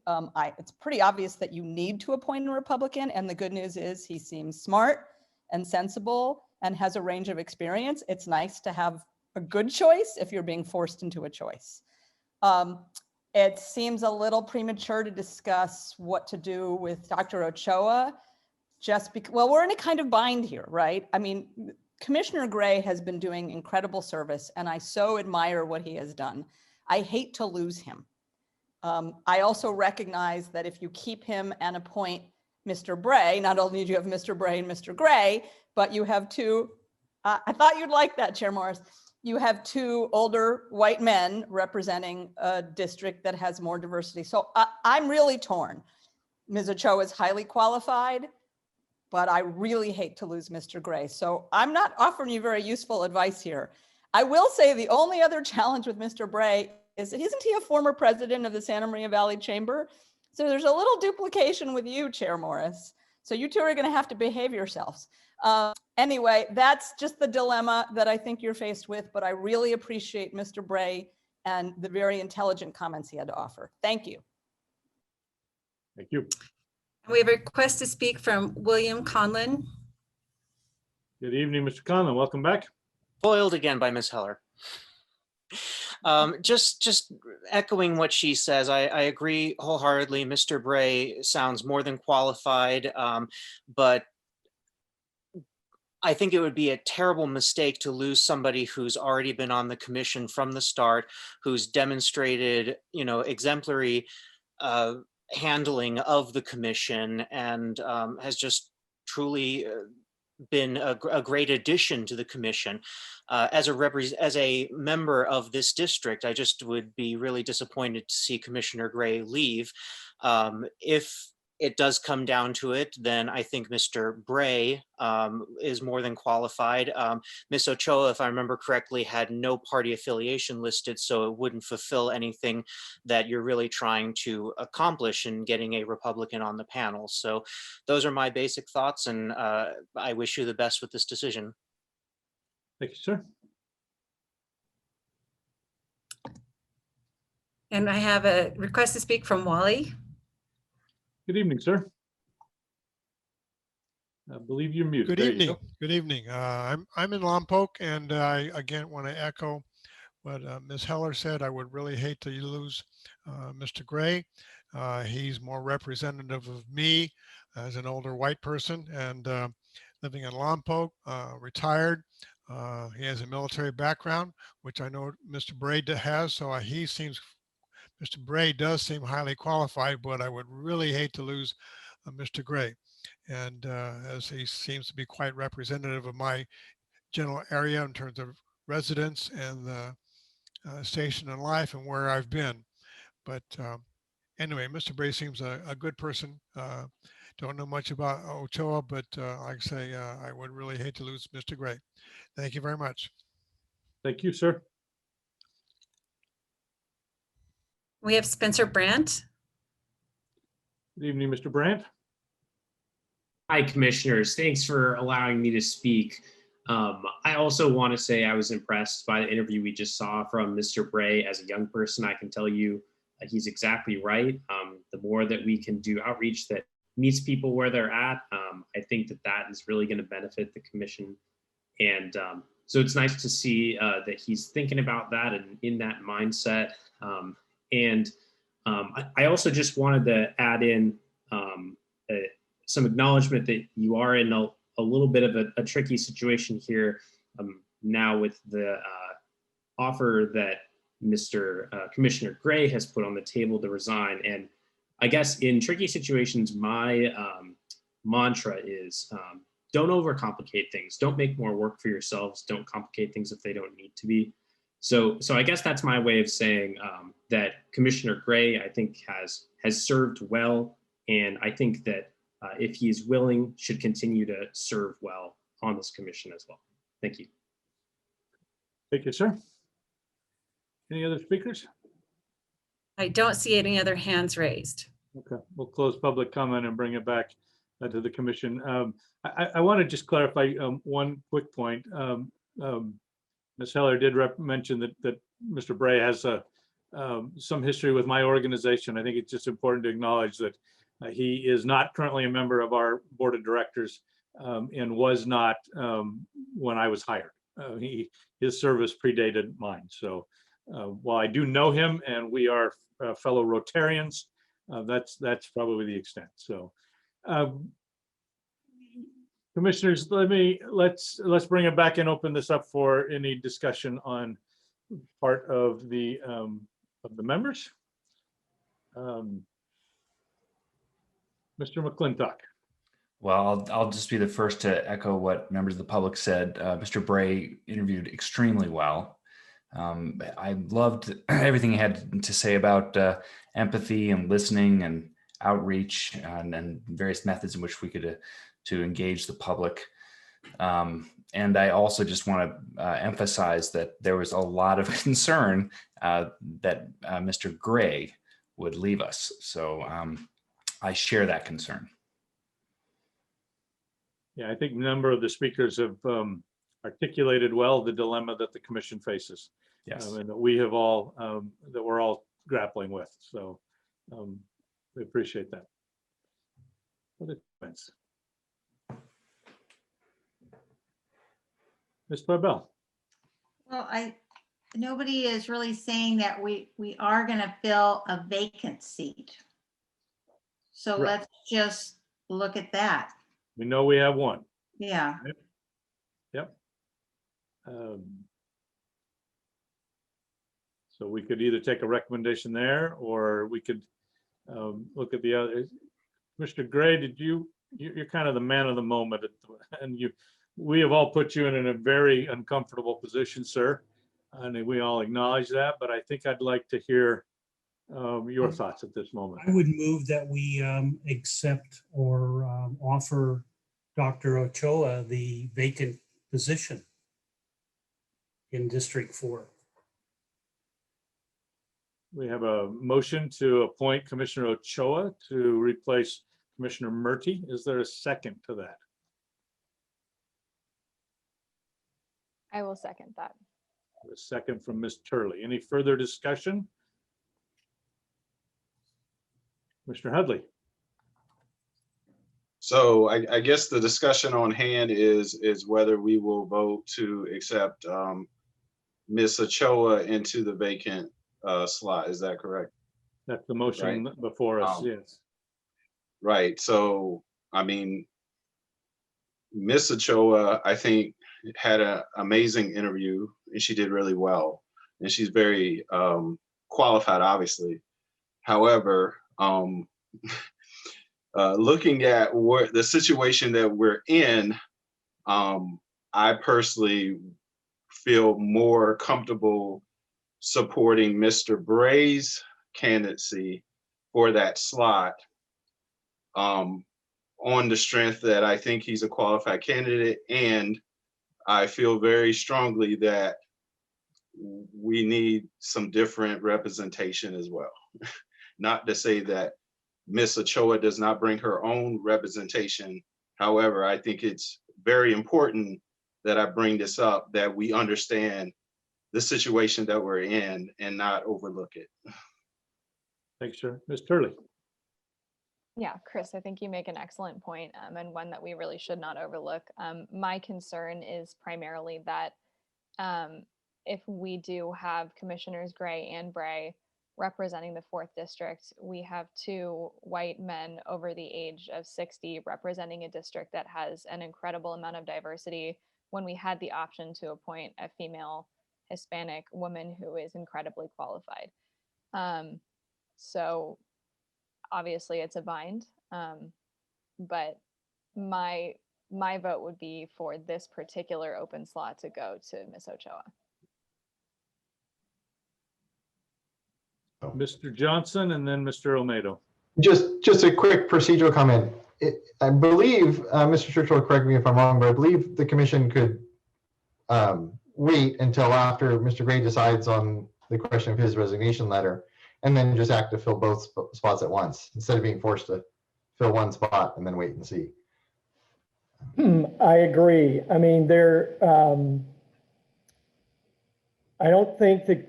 It's pretty obvious that you need to appoint a Republican, and the good news is he seems smart and sensible and has a range of experience. It's nice to have a good choice if you're being forced into a choice. It seems a little premature to discuss what to do with Dr. Ochoa, just because, well, we're in a kind of bind here, right? I mean, Commissioner Gray has been doing incredible service, and I so admire what he has done. I hate to lose him. I also recognize that if you keep him and appoint Mr. Bray, not only do you have Mr. Bray and Mr. Gray, but you have two, I thought you'd like that, Chair Morris. You have two older white men representing a district that has more diversity. So I'm really torn. Ms. Ochoa is highly qualified, but I really hate to lose Mr. Gray. So I'm not offering you very useful advice here. I will say the only other challenge with Mr. Bray is that isn't he a former president of the Santa Maria Valley Chamber? So there's a little duplication with you, Chair Morris. So you two are going to have to behave yourselves. Anyway, that's just the dilemma that I think you're faced with, but I really appreciate Mr. Bray and the very intelligent comments he had to offer. Thank you. Thank you. We have a request to speak from William Conlon. Good evening, Mr. Conlon. Welcome back. Foiled again by Ms. Heller. Just echoing what she says, I agree wholeheartedly. Mr. Bray sounds more than qualified, but I think it would be a terrible mistake to lose somebody who's already been on the commission from the start, who's demonstrated, exemplary handling of the commission, and has just truly been a great addition to the commission. As a member of this district, I just would be really disappointed to see Commissioner Gray leave. If it does come down to it, then I think Mr. Bray is more than qualified. Ms. Ochoa, if I remember correctly, had no party affiliation listed, so it wouldn't fulfill anything that you're really trying to accomplish in getting a Republican on the panel. So those are my basic thoughts, and I wish you the best with this decision. Thank you, sir. And I have a request to speak from Wally. Good evening, sir. I believe you're muted. Good There you evening. go. Good evening. I'm in Lompoc, and I again want to echo what Ms. Heller said. I would really hate to lose Mr. Gray. He's more representative of me as an older white person and living in Lompoc, retired. He has a military background, which I know Mr. Bray has. So Mr. Bray does seem highly qualified, but I would really hate to lose Mr. Gray. And as he seems to be quite representative of my general area in terms of residence and the station in life and where I've been. But anyway, Mr. Bray seems a good person. Don't know much about Ochoa, but like I say, I would really hate to lose Mr. Gray. Thank you very much. Thank you, sir. We have Spencer Brandt. Good evening, Mr. Brandt. Hi, commissioners. Thanks for allowing me to speak. I also want to say I was impressed by the interview we just saw from Mr. Bray. As a young person, I can tell you he's exactly right. The more that we can do outreach that meets people where they're at, I think that that is really going to benefit the commission. And so it's nice to see that he's thinking about that and in that mindset. I also just wanted to add in some acknowledgement that you are in a little bit of a tricky situation here now with the offer that Mr. Commissioner Gray has put on the table to resign. And I guess in tricky situations, my mantra is don't overcomplicate things. Don't make more work for yourselves. Don't complicate things if they don't need to be. So I guess that's my way of saying that Commissioner Gray, I think, has served well. And I think that if he is willing, should continue to serve well on this commission as well. Thank you. Thank you, sir. Any other speakers? I don't see any other hands raised. Okay, we'll close public comment and bring it back to the commission. I want to just clarify one quick point. Ms. Heller did mention that Mr. Bray has some history with my organization. I think it's just important to acknowledge that he is not currently a member of our board of directors and was not when I was hired. His service predated mine. So while I do know him and we are fellow Rotarians, that's probably the extent. So commissioners, let's bring it back and open this up for any discussion on part of the members. Mr. McClintock. Well, I'll just be the first to echo what members of the public said. Mr. Bray interviewed extremely well. I loved everything he had to say about empathy and listening and outreach and various methods in which we could to engage the public. And I also just want to emphasize that there was a lot of concern that Mr. Gray would leave us. So I share that concern. Yeah, I think a number of the speakers have articulated well the dilemma that the commission faces. Yes. And that we have all, that we're all grappling with. So we appreciate that. Other comments? Ms. Barbell. Well, nobody is really saying that we are going to fill a vacant seat. So Right. let's just look at that. We know we have one. Yeah. Yep. So we could either take a recommendation there, or we could look at the other. Mr. Gray, you're kind of the man of the moment, and we have all put you in a very uncomfortable position, sir, and we all acknowledge that. But I think I'd like to hear your thoughts at this moment. I would move that we accept or offer Dr. Ochoa the vacant position in District 4. We have a motion to appoint Commissioner Ochoa to replace Commissioner Murty. Is there a second to that? I will second that. A second from Ms. Turley. Any further discussion? Mr. Hudley. So I guess the discussion on hand is whether we will vote to accept Ms. Ochoa into the vacant slot. Is that correct? That's the motion before us, yes. Right. So, I mean, Ms. Ochoa, I think, had an amazing interview and she did really well. And she's very qualified, obviously. However, looking at what the situation that we're in, I personally feel more comfortable supporting Mr. Bray's candidacy for that slot on the strength that I think he's a qualified candidate. And I feel very strongly that we need some different representation as well. Not to say that Ms. Ochoa does not bring her own representation. However, I think it's very important that I bring this up, that we understand the situation that we're in and not overlook it. Thanks, sir. Ms. Turley. Yeah, Chris, I think you make an excellent point, and one that we really should not overlook. My concern is primarily that if we do have Commissioners Gray and Bray representing the 4th District, we have 2 white men over the age of 60 representing a district that has an incredible amount of diversity, when we had the option to appoint a female Hispanic woman who is incredibly qualified. So obviously it's a bind, but my vote would be for this particular open slot to go to Ms. Ochoa. Mr. Johnson and then Mr. Olmedo. Just a quick procedural comment. I believe, Mr. Church will correct me if I'm wrong, but I believe the commission could wait until after Mr. Gray decides on the question of his resignation letter, and then just act to fill both spots at once, instead of being forced to fill one spot and then wait and see. I agree. I mean, I don't think that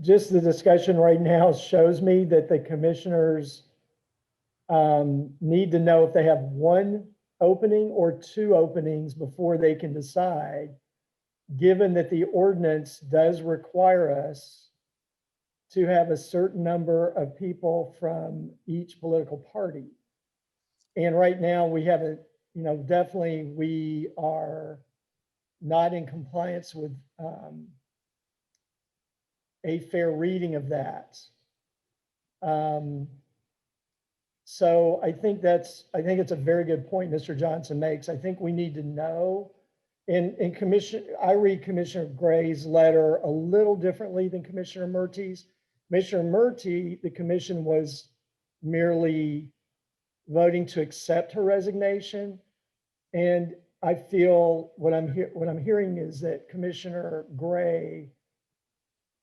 just the discussion right now shows me that the commissioners need to know if they have 1 opening or 2 openings before they can decide, given that the ordinance does require us to have a certain number of people from each political party. And right now we haven't, definitely we are not in compliance with a fair reading of that. So I think it's a very good point Mr. Johnson makes. I think we need to know. I read Commissioner Gray's letter a little differently than Commissioner Murty's. Commissioner Murty, the commission was merely voting to accept her resignation. And I feel what I'm hearing is that Commissioner Gray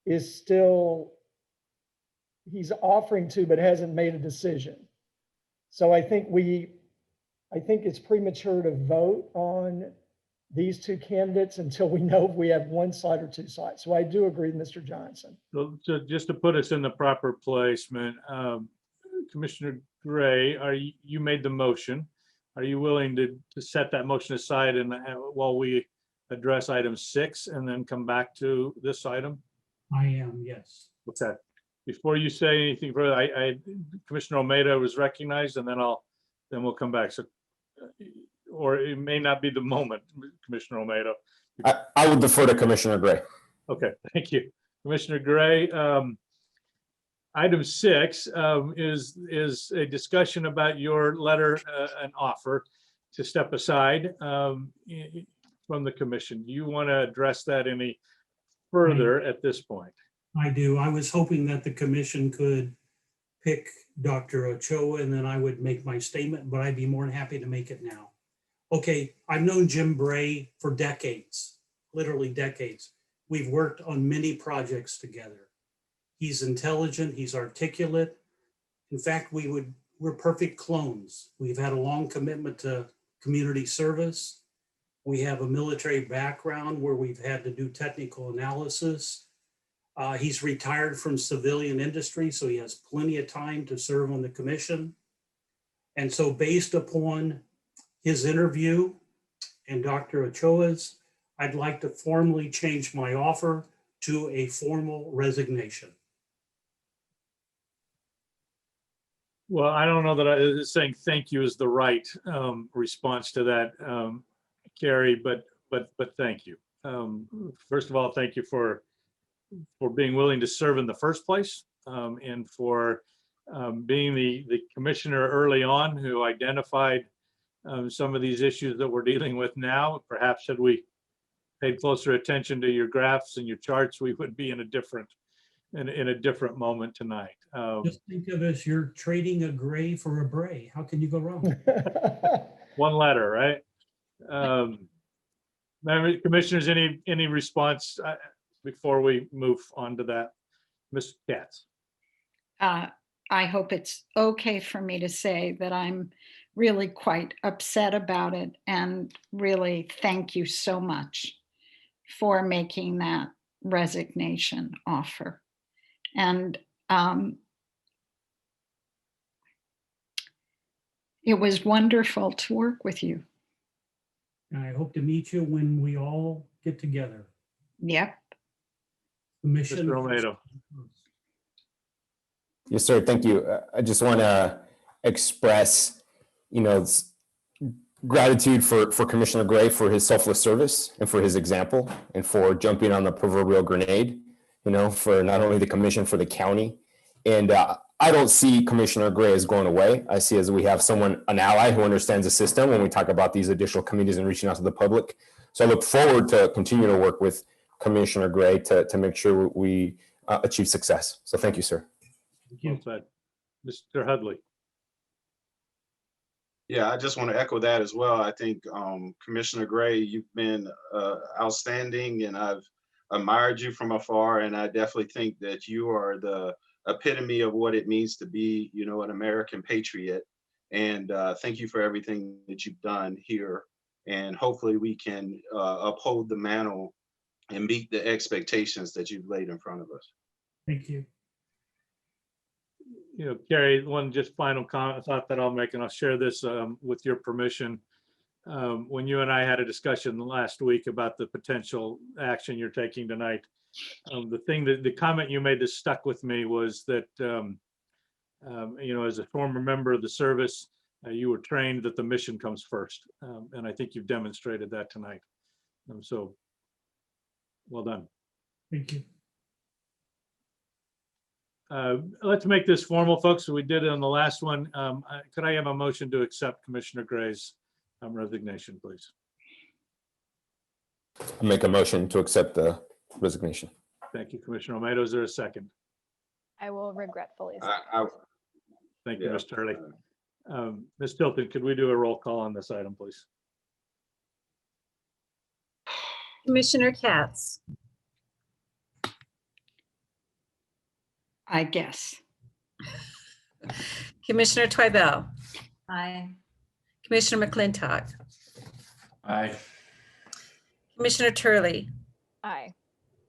is still, he's offering to, but hasn't made a decision. So I think it's premature to vote on these 2 candidates until we know if we have 1 slot or 2 slots. So I do agree with Mr. Johnson. So just to put us in the proper placement, Commissioner Gray, you made the motion. Are you willing to set that motion aside and while we address item 6 and then come back to this item? I am, yes. Okay. Before you say anything further, Commissioner Olmedo was recognized, and then we'll come back. So, or it may not be the moment, Commissioner Olmedo. I would defer to Commissioner Gray. Okay, thank you, Commissioner Gray. Item 6 is a discussion about your letter and offer to step aside from the commission. Do you want to address that any further at this point? I do. I was hoping that the commission could pick Dr. Ochoa and then I would make my statement, but I'd be more than happy to make it now. Okay, I've known Jim Bray for decades, literally decades. We've worked on many projects together. He's intelligent, he's articulate. In fact, we're perfect clones. We've had a long commitment to community service. We have a military background where we've had to do technical analysis. He's retired from civilian industry, so he has plenty of time to serve on the commission. And so based upon his interview and Dr. Ochoa's, I'd like to formally change my offer to a formal resignation. Well, I don't know that saying thank you is the right response to that, Carrie, but thank you. First of all, thank you for being willing to serve in the first place, and for being the commissioner early on who identified some of these issues that we're dealing with now. Perhaps had we paid closer attention to your graphs and your charts, we would be in a different moment tonight. Just think of it as you're trading a gray for a Bray. How can you go wrong? One letter, right? Commissioners, any response before we move on to that? Ms. Katz. I hope it's okay for me to say that I'm really quite upset about it, and really thank you so much for making that resignation offer. And it was wonderful to work with you. And I hope to meet you when we all get together. Yep. Commission. Mr. Romero. Yes, sir. Thank you. I just want to express, gratitude for Commissioner Gray for his selfless service and for his example and for jumping on the proverbial grenade, for not only the commission, for the county. And I don't see Commissioner Gray as going away. I see as we have an ally who understands the system when we talk about these additional committees and reaching out to the public. So I look forward to continue to work with Commissioner Gray to make sure we achieve success. So thank you, sir. Thank you. Mr. Hudley. Yeah, I just want to echo that as well. I think Commissioner Gray, you've been outstanding, and I've admired you from afar. And I definitely think that you are the epitome of what it means to be, an American patriot. And thank you for everything that you've done here. And hopefully we can uphold the mantle and meet the expectations that you've laid in front of us. Thank you. Carrie, one just final comment thought that I'll make, and I'll share this with your permission. When you and I had a discussion last week about the potential action you're taking tonight, the comment you made that stuck with me was that, as a former member of the service, you were trained that the mission comes first. And I think you've demonstrated that tonight. So well done. Thank you. Let's make this formal, folks. So we did it on the last one. Could I have a motion to accept Commissioner Gray's resignation, please? I make a motion to accept the resignation. Thank you, Commissioner Romero. Is there a second? I will regretfully. Thank you, Mr. Hurley. Ms. Tilton, could we do a roll call on this item, please? Commissioner Katz. I guess. Commissioner Twiebell. Aye. Commissioner McClintock. Aye. Commissioner Turley. Aye.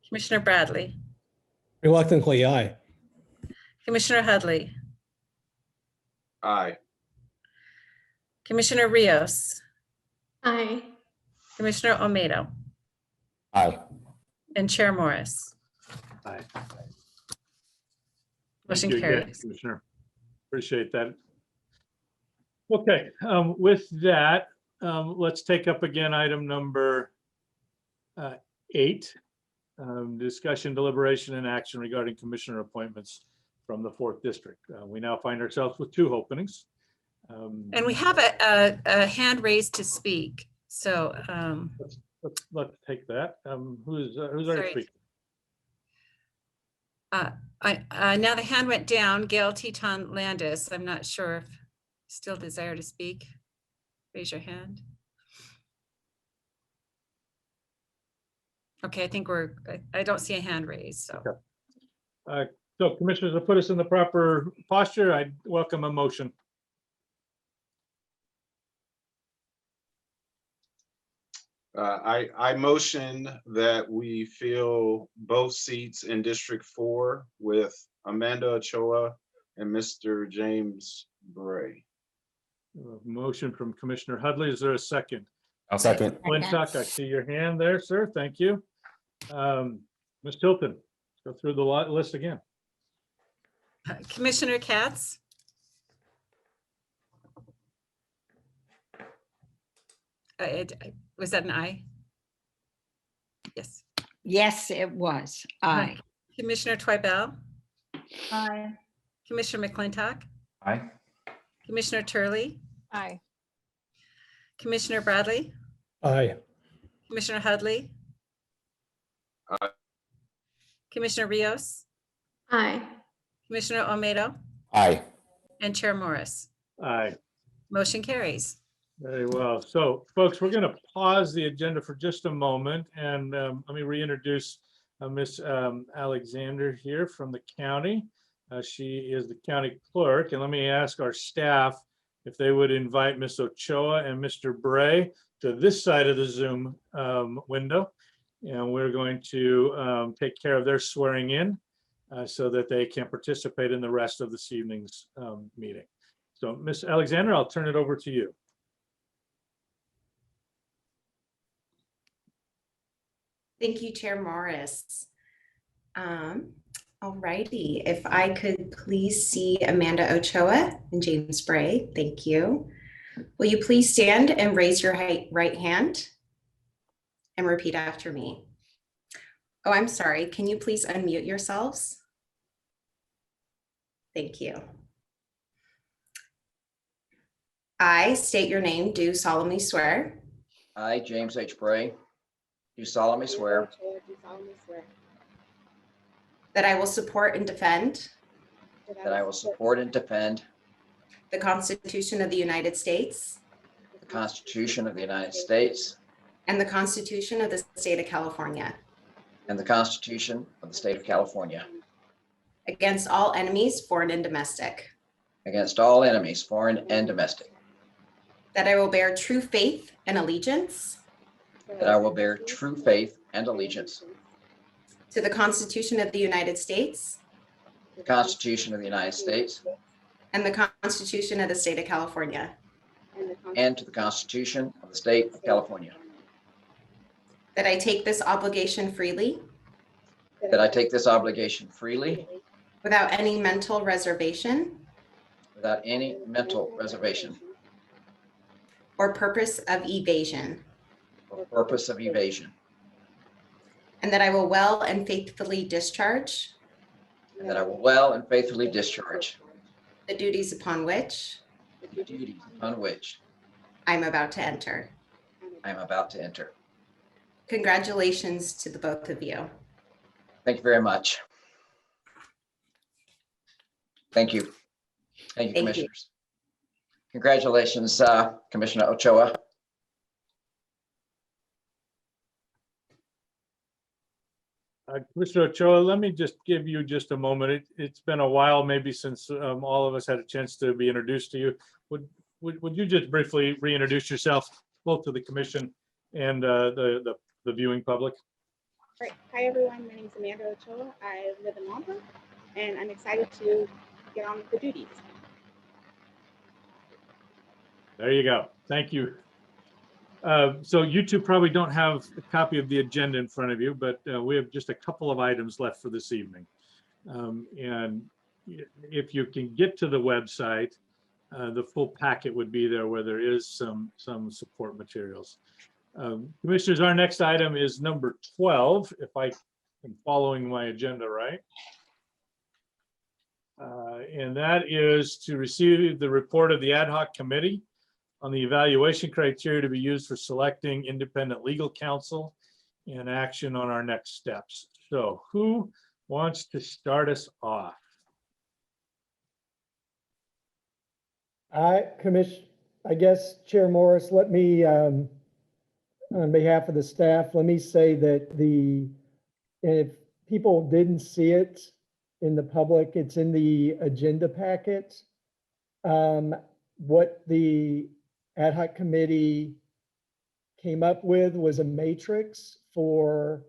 Commissioner Bradley. Reluctantly, aye. Commissioner Hudley. Aye. Commissioner Rios. Aye. Commissioner Olmedo. Aye. And Chair Morris. Aye. Motion Thank you again, carries. Commissioner. Appreciate that. Okay, with that, let's take up again item number 8, discussion, deliberation, and action regarding commissioner appointments from the 4th District. We now find ourselves with 2 openings. And we have a hand raised to speak. So let's take that. Who's our sorry. speaker? Now the hand went down. Gail Teton Landis. I'm not sure if you still desire to speak. Raise your hand. Okay, I think I don't see a hand raised, so. Okay. So commissioners, to put us in the proper posture, I welcome a motion. I motion that we fill both seats in District 4 with Amanda Ochoa and Mr. James Bray. Motion from Commissioner Hudley. Is there a second? I'll second. Flintock, I see your hand there, sir. Thank you. Ms. Tilton, let's go through the list again. Commissioner Katz, was that an aye? Yes. Yes, it was. Aye. Commissioner Twibell, Aye. Commissioner McClintock, Aye. Commissioner Turley, Aye. Commissioner Bradley, Aye. Commissioner Hudley, Aye. Commissioner Rios, Aye. Commissioner Olmedo, Aye. and Chair Morris. Aye. Motion carries. Very well. So, folks, we're going to pause the agenda for just a moment, and let me reintroduce Miss Alexander here from the county. She is the county clerk, and let me ask our staff if they would invite Miss Ochoa and Mr. Bray to this side of the Zoom window, and we're going to take care of their swearing in so that they can participate in the rest of this evening's meeting. So, Miss Alexander, I'll turn it over to you. Thank you, Chair Morris. All righty, if I could please see Amanda Ochoa and James Bray, thank you. Will you please stand and raise your right hand and repeat after me? Oh, I'm sorry, can you please unmute yourselves? Thank you. I state your name, do solemnly swear. I, James H. Bray, do solemnly swear that I will support and defend the Constitution of the United States the Constitution of the United States and the Constitution of the State of California and the Constitution of the State of California against all enemies, foreign and domestic, against all enemies, foreign and domestic, that I will bear true faith and allegiance that I will bear true faith and allegiance to the Constitution of the United States the Constitution of the United States and the Constitution of the State of California, and to the Constitution of the State of California, that I take this obligation freely that I take this obligation freely without any mental reservation without any mental reservation or purpose of evasion, or purpose of evasion, and that I will well and faithfully discharge and that I will well and faithfully discharge the duties upon which the duties upon which I am about to enter. I am about to enter. Congratulations to the both of you. Thank you very much. Thank you. Thank you, Thank you. commissioners. Congratulations, Commissioner Ochoa. Commissioner Ochoa, let me just give you just a moment. It's been a while maybe since all of us had a chance to be introduced to you. Would you just briefly reintroduce yourself both to the commission and the viewing public? Great. Hi, everyone. My name is Amanda Ochoa. I live in Lompoc, and I'm excited to get on with the duties. There you go. Thank you. So you two probably don't have a copy of the agenda in front of you, but we have just a couple of items left for this evening. And if you can get to the website, the full packet would be there where there is some support materials. Commissioners, our next item is number 12, if I am following my agenda right. And that is to receive the report of the ad hoc committee on the evaluation criteria to be used for selecting independent legal counsel and action on our next steps. So who wants to start us off? I guess Chair Morris, let me, on behalf of the staff, let me say that if people didn't see it in the public, it's in the agenda packet. What the ad hoc committee came up with was a matrix for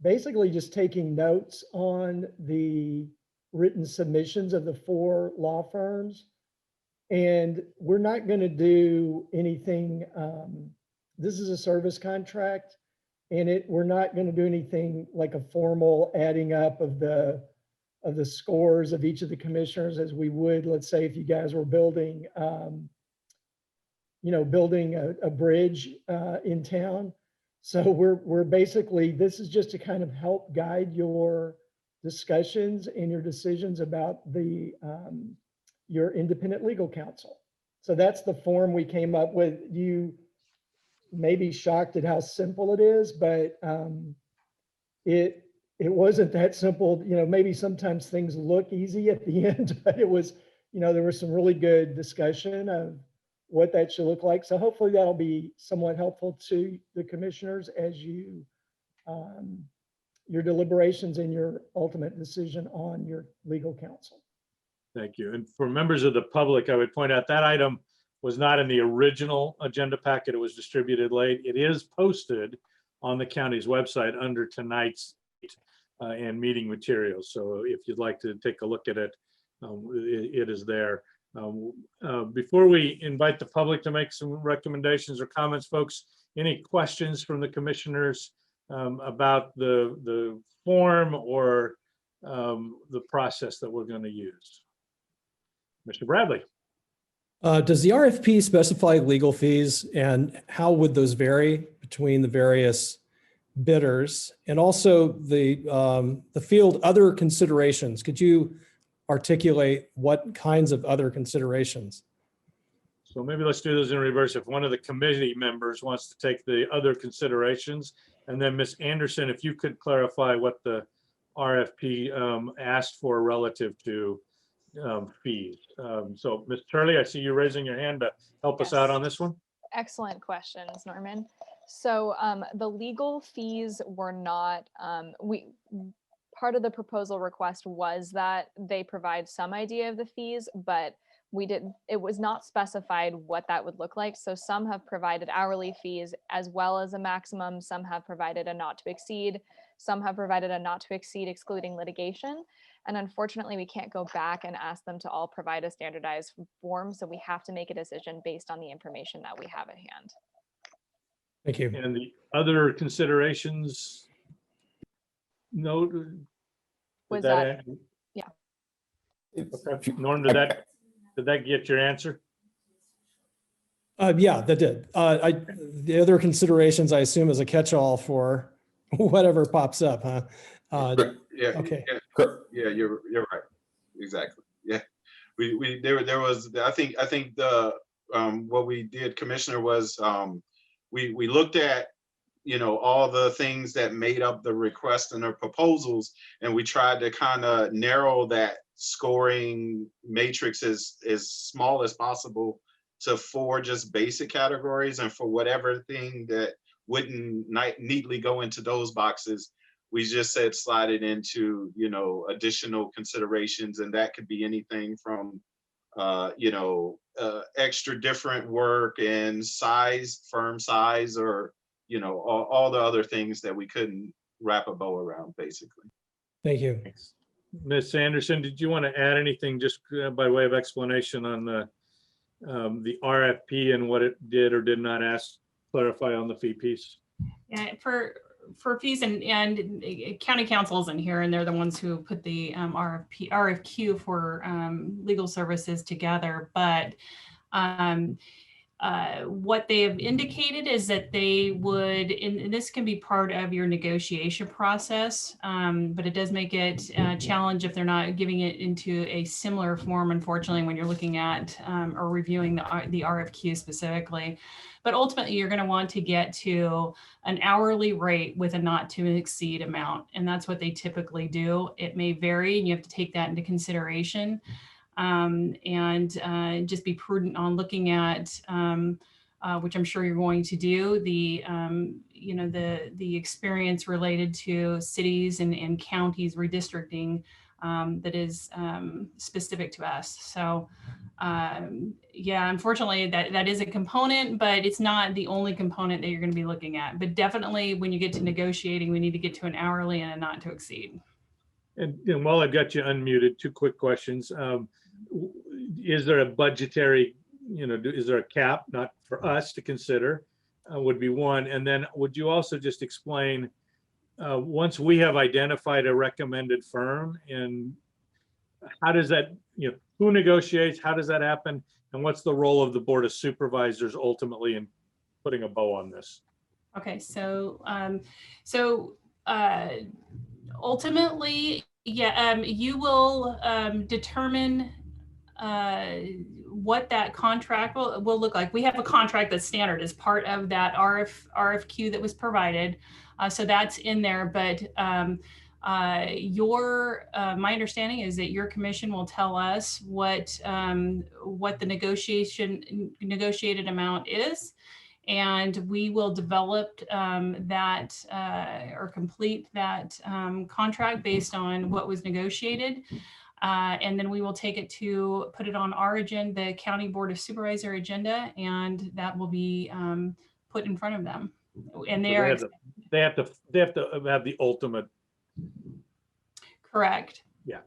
basically just taking notes on the written submissions of the 4 law firms And we're not going to do anything. This is a service contract, and we're not going to do anything like a formal adding up of the scores of each of the commissioners as we would, let's say, if you guys were building, building a bridge in town. So we're basically, this is just to kind of help guide your discussions and your decisions about your independent legal counsel. So that's the form we came up with. You may be shocked at how simple it is, but it wasn't that simple. Maybe sometimes things look easy at the end, but it was, there was some really good discussion of what that should look like. So hopefully that'll be somewhat helpful to the commissioners as you, your deliberations and your ultimate decision on your legal counsel. Thank you. And for members of the public, I would point out that item was not in the original agenda packet. It was distributed late. It is posted on the county's website under tonight's and meeting materials. So if you'd like to take a look at it, it is there. Before we invite the public to make some recommendations or comments, folks, any questions from the commissioners about the form or the process that we're going to use? Mr. Bradley. Does the RFP specify legal fees, and how would those vary between the various bidders? And also the field other considerations. Could you articulate what kinds of other considerations? So maybe let's do those in reverse. If one of the committee members wants to take the other considerations, and then Ms. Anderson, if you could clarify what the RFP asked for relative to fees. So Ms. Turley, I see you raising your hand to help us out on this one. Excellent questions, Norman. So the legal fees were not, part of the proposal request was that they provide some idea of the fees, but it was not specified what that would look like. So some have provided hourly fees as well as a maximum. Some have provided a not to exceed. Some have provided a not to exceed excluding litigation. And unfortunately, we can't go back and ask them to all provide a standardized form. So we have to make a decision based on the information that we have at hand. Thank you. And the other considerations? No. Was that? Yeah. Okay. Norm, did that get your answer? Yeah, that did. The other considerations, I assume, is a catch-all for whatever pops up, huh? Yeah. Okay. Yeah, you're right. Exactly. Yeah. There was, I think the what we did, Commissioner, was we looked at all the things that made up the request and the proposals, and we tried to kind of narrow that scoring matrix as small as possible to 4 just basic categories, and for whatever thing that wouldn't neatly go into those boxes, we just said slide it into additional considerations, and that could be anything from extra different work and size, firm size, or all the other things that we couldn't wrap a bow around, basically. Thank you. Ms. Anderson, did you want to add anything just by way of explanation on the RFP and what it did or did not clarify on the fee piece? Yeah, for fees and county councils in here, and they're the ones who put the RFQ for legal services together. But what they have indicated is that they would, and this can be part of your negotiation process, but it does make it a challenge if they're not giving it into a similar form, unfortunately, when you're looking at or reviewing the RFQ specifically. But ultimately, you're going to want to get to an hourly rate with a not to exceed amount. And that's what they typically do. It may vary, and you have to take that into consideration. And just be prudent on looking at, which I'm sure you're going to do, the experience related to cities and counties redistricting that is specific to us. So yeah, unfortunately, that is a component, but it's not the only component that you're going to be looking at. But definitely, when you get to negotiating, we need to get to an hourly and a not to exceed. And while I've got you unmuted, 2 quick questions. is there a budgetary, is there a cap, not for us to consider, would be one. And then would you also just explain, once we have identified a recommended firm, and how does that, who negotiates, how does that happen? And what's the role of the Board of Supervisors ultimately in putting a bow on this? Okay, so ultimately, yeah, you will determine what that contract will look like. We have a contract that's standard as part of that RFQ that was provided. So that's in there, but my understanding is that your commission will tell us what the negotiated amount is, and we will develop that or complete that contract based on what was negotiated. And then we will take it to put it on our agenda, the County Board of Supervisor agenda, and that will be put in front of them. And they So they have to have the ultimate. Correct. Yeah.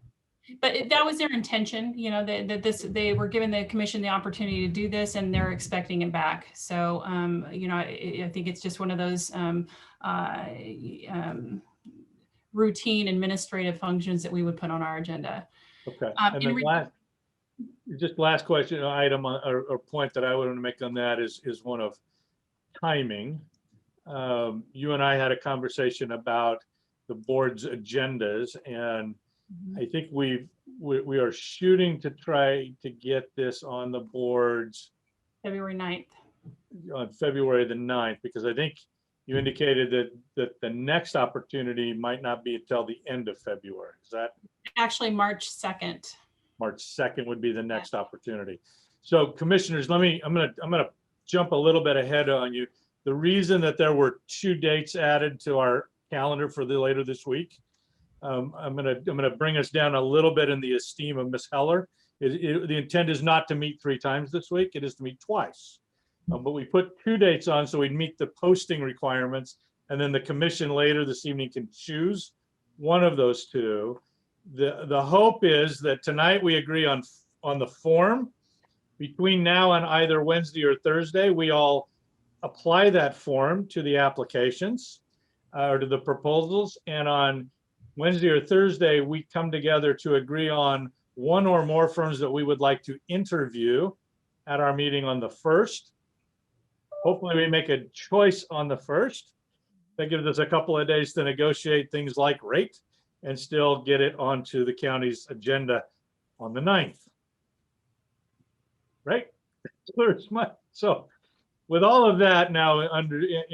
But that was their intention, they were given the commission the opportunity to do this, and they're expecting it back. So, I think it's just one of those routine administrative functions that we would put on our agenda. Okay. And then last question, item or point that I want to make on that is one of timing. You and I had a conversation about the board's agendas, and I think we are shooting to try to get this on the boards February 9th. On February the 9th, because I think you indicated that the next opportunity might not be until the end of February. Is that? Actually, March 2nd. March 2nd would be the next opportunity. So commissioners, I'm gonna jump a little bit ahead on you. The reason that there were 2 dates added to our calendar for later this week, I'm gonna bring us down a little bit in the esteem of Ms. Heller. The intent is not to meet 3 times this week. It is to meet twice. But we put 2 dates on so we'd meet the posting requirements, and then the commission later this evening can choose one of those 2. The hope is that tonight we agree on the form. Between now and either Wednesday or Thursday, we all apply that form to the applications or to the proposals, and on Wednesday or Thursday, we come together to agree on one or more firms that we would like to interview at our meeting on the 1st. Hopefully we make a choice on the 1st. That gives us a couple of days to negotiate things like rate and still get it onto the county's agenda on the 9th. Right? So with all of that now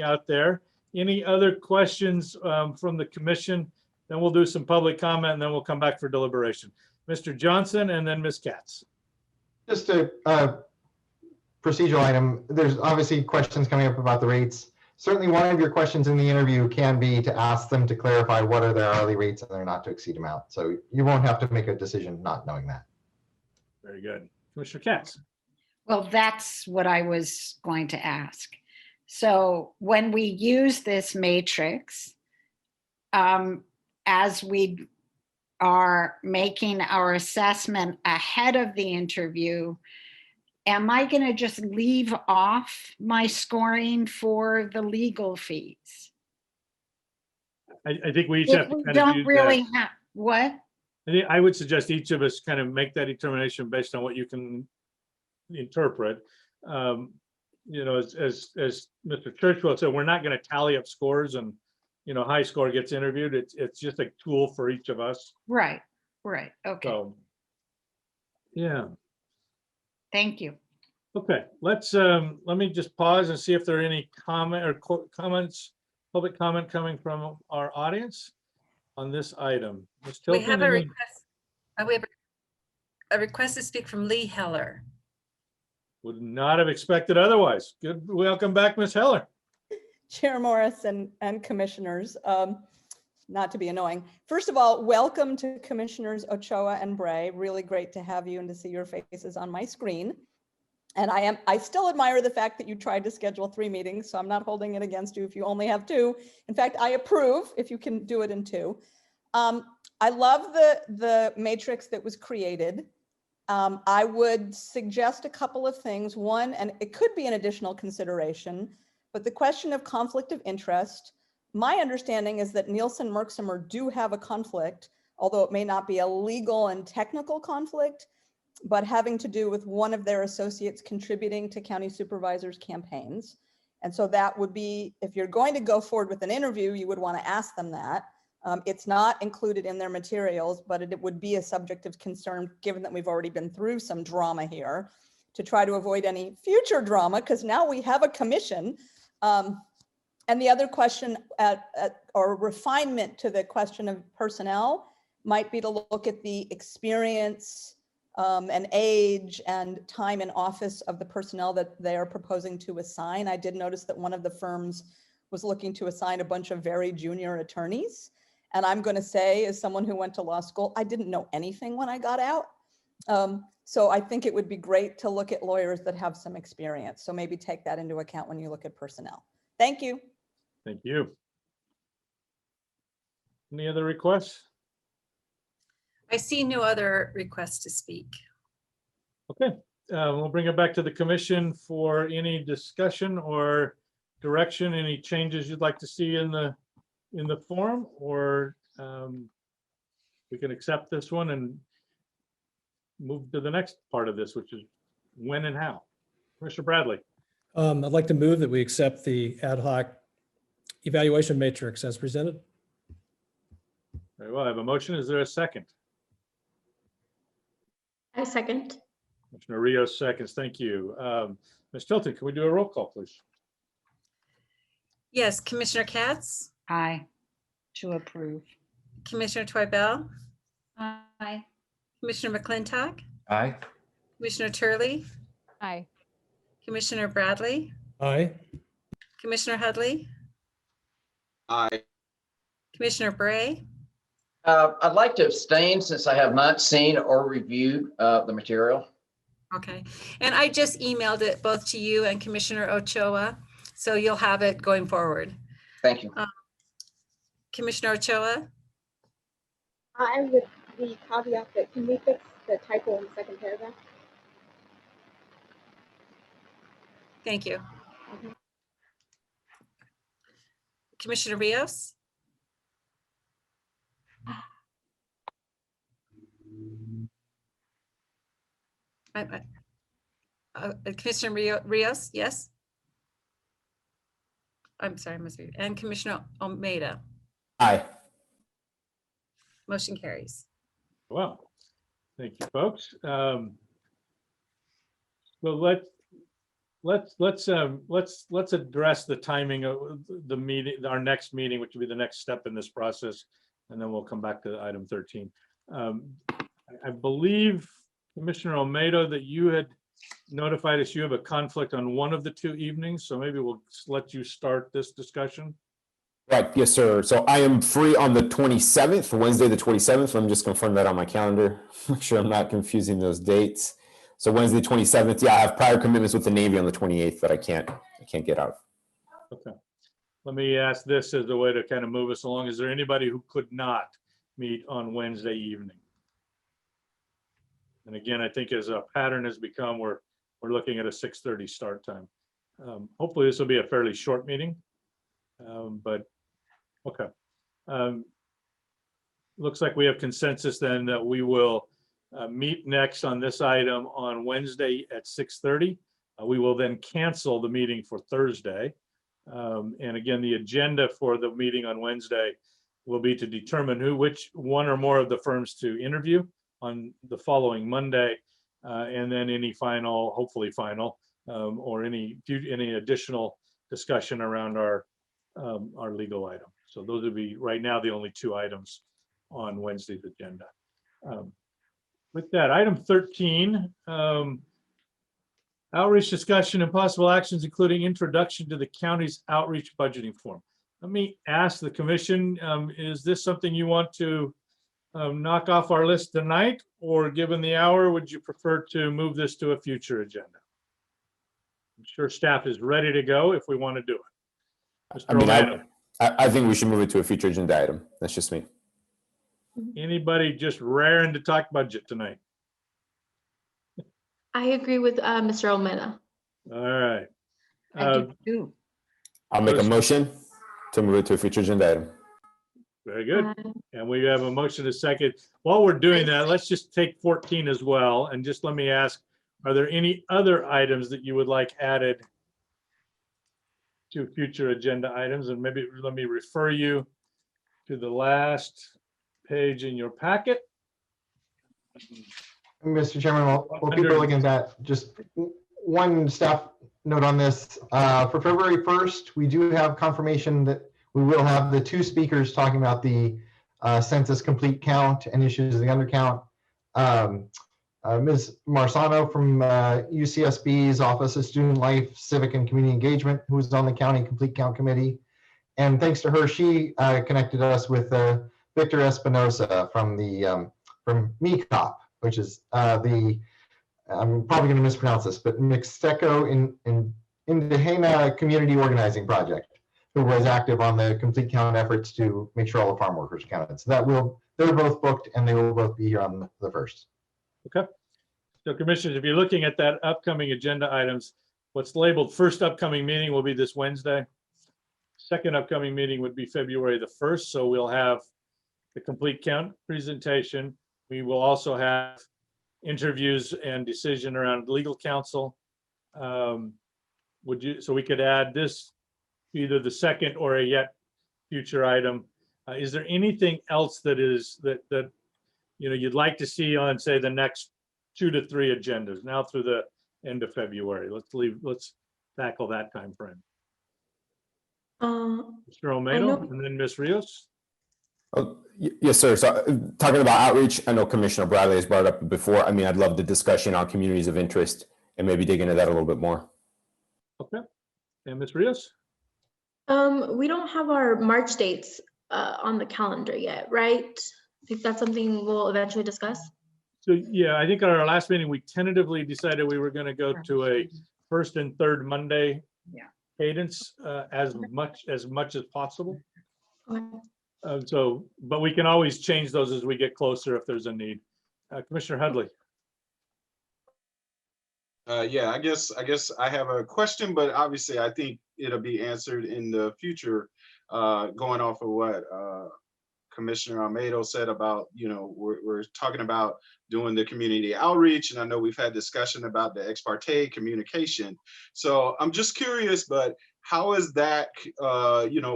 out there, any other questions from the commission? Then we'll do some public comment, and then we'll come back for deliberation. Mr. Johnson and then Ms. Katz. Just a procedural item. There's obviously questions coming up about the rates. Certainly one of your questions in the interview can be to ask them to clarify what are their hourly rates and their not to exceed amount. So you won't have to make a decision not knowing that. Very good. Commissioner Katz. Well, that's what I was going to ask. So when we use this matrix, as we are making our assessment ahead of the interview, am I going to just leave off my scoring for the legal fees? I think we each have to kind of don't really that. have what? I would suggest each of us kind of make that determination based on what you can interpret. As Mr. Churchwell said, we're not going to tally up scores and high score gets interviewed. It's just a tool for each of us. Right. Okay. So, yeah. Thank you. Okay, let me just pause and see if there are any comments, public comment coming from our audience on this item. Ms. We Tilton, have a and then- request. We have a request to speak from Lee Heller. Would not have expected otherwise. Good, welcome back, Ms. Heller. Chair Morris and commissioners, not to be annoying. First of all, welcome to Commissioners Ochoa and Bray. Really great to have you and to see your faces on my screen. And I still admire the fact that you tried to schedule 3 meetings, so I'm not holding it against you if you only have 2. In fact, I approve if you can do it in 2. I love the matrix that was created. I would suggest a couple of things. One, and it could be an additional consideration, but the question of conflict of interest, my understanding is that Nielsen Merksimer do have a conflict, although it may not be a legal and technical conflict, but having to do with one of their associates contributing to county supervisors' campaigns. And so that would be, if you're going to go forward with an interview, you would want to ask them that. It's not included in their materials, but it would be a subject of concern, given that we've already been through some drama here, to try to avoid any future drama, because now we have a commission. And the other question or refinement to the question of personnel might be to look at the experience and age and time in office of the personnel that they are proposing to assign. I did notice that one of the firms was looking to assign a bunch of very junior attorneys. And I'm going to say, as someone who went to law school, I didn't know anything when I got out. So I think it would be great to look at lawyers that have some experience. So maybe take that into account when you look at personnel. Thank you. Thank you. Any other requests? I see no other requests to speak. Okay, we'll bring it back to the commission for any discussion or direction, any changes you'd like to see in the form, or we can accept this one and move to the next part of this, which is when and how. Commissioner Bradley. I'd like to move that we accept the ad hoc evaluation matrix as presented. Very well, I have a motion. Is there a second? I second. Commissioner Rios seconds. Thank you. Ms. Tilton, can we do a roll call, please? Yes, Commissioner Katz, Aye. To approve. Commissioner Toibel, Aye. Commissioner McClintock, Aye. Commissioner Turley, Aye. Commissioner Bradley, Aye. Commissioner Hudley, Aye. Commissioner Bray, I'd like to abstain since I have not seen or reviewed the material. okay. And I just emailed it both to you and Commissioner Ochoa, so you'll have it going forward. Thank you. Commissioner Ochoa, I with the caveat that can we fix the typo in the second paragraph? thank you. Commissioner Rios, Commissioner Rios, yes? I'm sorry, I must be, and Commissioner Almeida, Aye. motion carries. Well, thank you, folks. Well, let's address the timing of the meeting, our next meeting, which will be the next step in this process, and then we'll come back to item 13. I believe, Commissioner Almeida, that you had notified us you have a conflict on one of the two evenings, so maybe we'll let you start this discussion. Right, yes, sir. So I am free on the 27th, Wednesday, the 27th. Let me just confirm that on my calendar. Make sure I'm not confusing those dates. So Wednesday, 27th. Yeah, I have prior commitments with the Navy on the 28th that I can't get out. Okay. Let me ask this as a way to kind of move us along. Is there anybody who could not meet on Wednesday evening? And again, I think as a pattern has become, we're looking at a 6:30 start time. Hopefully this will be a fairly short meeting, but okay. Looks like we have consensus then that we will meet next on this item on Wednesday at 6:30. We will then cancel the meeting for Thursday. And again, the agenda for the meeting on Wednesday will be to determine which one or more of the firms to interview on the following Monday, and then any final, hopefully final, or any additional discussion around our legal item. So those would be right now the only two items on Wednesday's agenda. With that, item 13, outreach discussion and possible actions, including introduction to the county's outreach budgeting form. Let me ask the commission, is this something you want to knock off our list tonight, or given the hour, would you prefer to move this to a future agenda? I'm sure staff is ready to go if we want to do it. Mr. Romano. I think we should move it to a future agenda item. That's just me. Anybody just raring to talk budget tonight? I agree with Mr. Almeida. All right. I do too. I'll make a motion to move it to a future agenda item. Very good. And we have a motion a second. While we're doing that, let's just take 14 as well. And just let me ask, are there any other items that you would like added to future agenda items? And maybe let me refer you to the last page in your packet. Mr. Chairman, while people are looking at that, just one staff note on this. For February 1st, we do have confirmation that we will have the 2 speakers talking about the census complete count and issues of the undercount. Ms. Marsano from UCSB's Office of Student Life, Civic and Community Engagement, who is on the County Complete Count Committee. And thanks to her, she connected us with Victor Espinosa from the from MECOP, which is I'm probably going to mispronounce this, but Mixteco in Indahena Community Organizing Project, who was active on the complete count efforts to make sure all the farm workers are counted. So they're both booked and they will both be here on the 1st. Okay. So commissioners, if you're looking at that upcoming agenda items, what's labeled first upcoming meeting will be this Wednesday. Second upcoming meeting would be February the 1st. So we'll have the complete count presentation. We will also have interviews and decision around legal counsel. So we could add this either the second or a yet future item. Is there anything else that you'd like to see on, say, the next 2 to 3 agendas now through the end of February? Let's tackle that time frame. Mr. Olmedo and then Ms. Rios. Oh, yes, sir. So talking about outreach, I know Commissioner Bradley has brought it up before. I mean, I'd love the discussion on communities of interest and maybe dig into that a little bit more. Okay. And Ms. Rios? We don't have our March dates on the calendar yet, right? I think that's something we'll eventually discuss. So yeah, I think at our last meeting, we tentatively decided we were going to go to a first and third Monday cadence as much as possible. Okay. But we can always change those as we get closer if there's a need. Commissioner Hudley. Yeah, I guess I have a question, but obviously I think it'll be answered in the future, going off of what Commissioner Almeida said about, we're talking about doing the community outreach, and I know we've had discussion about the ex parte communication. So I'm just curious, but how is that,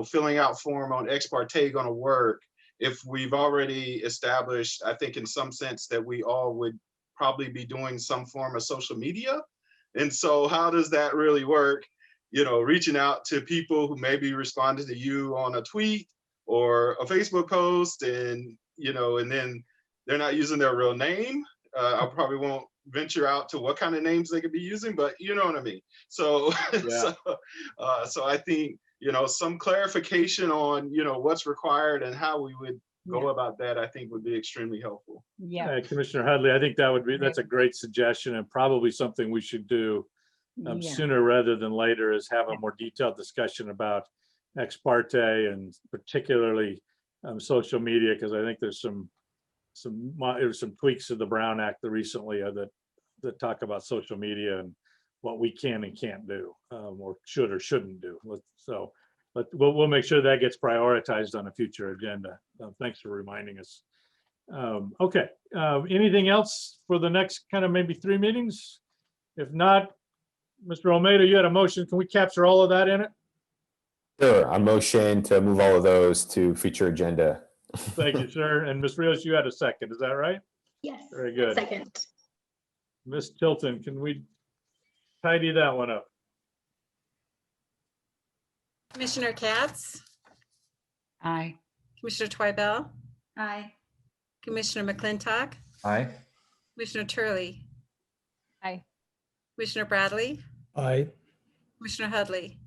filling out form on ex parte going to work if we've already established, I think in some sense, that we all would probably be doing some form of social media? And so how does that really work? Reaching out to people who maybe responded to you on a tweet or a Facebook post, and then they're not using their real name. I probably won't venture out to what kind of names they could be using, but you know what I mean. So, yeah. so I think some clarification on what's required and how we would go about that, I think would be extremely helpful. Yeah. Commissioner Hudley, I think that's a great suggestion, and probably something we should do sooner rather than later, is have a more detailed discussion about ex parte and particularly social media, because I think there's some tweaks to the Brown Act recently that talk about social media and what we can and can't do, or should or shouldn't do. We'll make sure that gets prioritized on a future agenda. Thanks for reminding us. Okay, anything else for the next kind of maybe 3 meetings? If not, Mr. Almeida, you had a motion. Can we capture all of that in it? Sure, I motion to move all of those to future agenda. Thank you, sir. And Ms. Rios, you had a second, is that right? Yes. Very good. Second. Ms. Tilton, can we tidy that one up? Commissioner Katz, Aye. Commissioner Twibell, Aye. Commissioner McClintock, Aye. Commissioner Turley, Aye. Commissioner Bradley, Aye. Commissioner Hudley.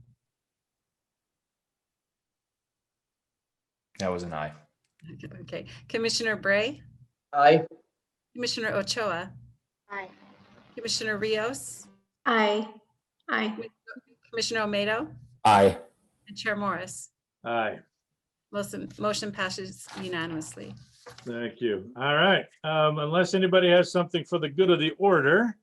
That was an aye. Okay, Commissioner Bray, Aye. Commissioner Ochoa, Aye. Commissioner Rios, Aye. Aye. Commissioner Olmedo, Aye. and Chair Morris. Aye. Motion passes unanimously. Thank you. All right. Unless anybody has something for the good of the order,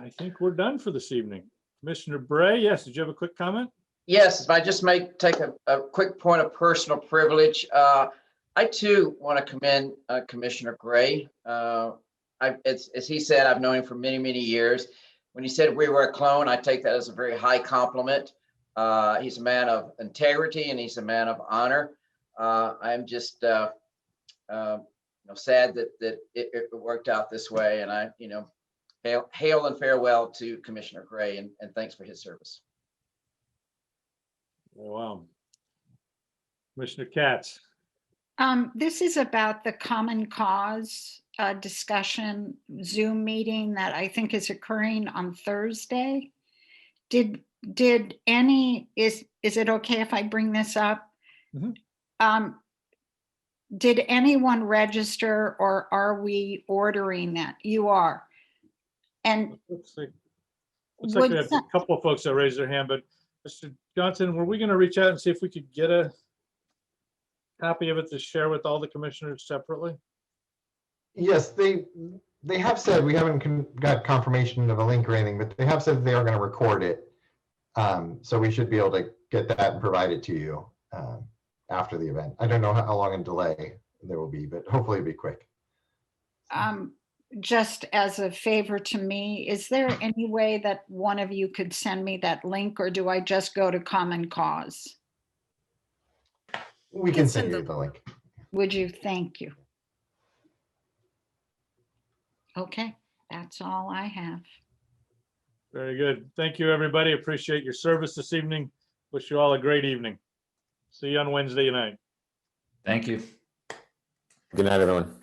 I think we're done for this evening. Commissioner Bray, yes, did you have a quick comment? Yes, if I just may take a quick point of personal privilege. I too want to commend Commissioner Gray. As he said, I've known him for many, many years. When he said we were a clone, I take that as a very high compliment. He's a man of integrity and he's a man of honor. I'm just sad that it worked out this way. And I, hail and farewell to Commissioner Gray and thanks for his service. Wow. Commissioner Katz. This is about the Common Cause discussion Zoom meeting that I think is occurring on Thursday. Is it okay if I bring this up? Mm-hmm. Did anyone register or are we ordering that? You are. And let's see. Looks like we have a couple of folks that raised their hand, but Mr. Johnson, were we going to reach out and see if we could get a copy of it to share with all the commissioners separately? Yes, they have said, we haven't got confirmation of a link or anything, but they have said they are going to record it. So we should be able to get that and provide it to you after the event. I don't know how long a delay there will be, but hopefully it'll be quick. Just as a favor to me, is there any way that one of you could send me that link, or do I just go to Common Cause? We can send you the link. Would you? Thank you. Okay, that's all I have. Very good. Thank you, everybody. Appreciate your service this evening. Wish you all a great evening. See you on Wednesday night. Thank you. Good night, everyone.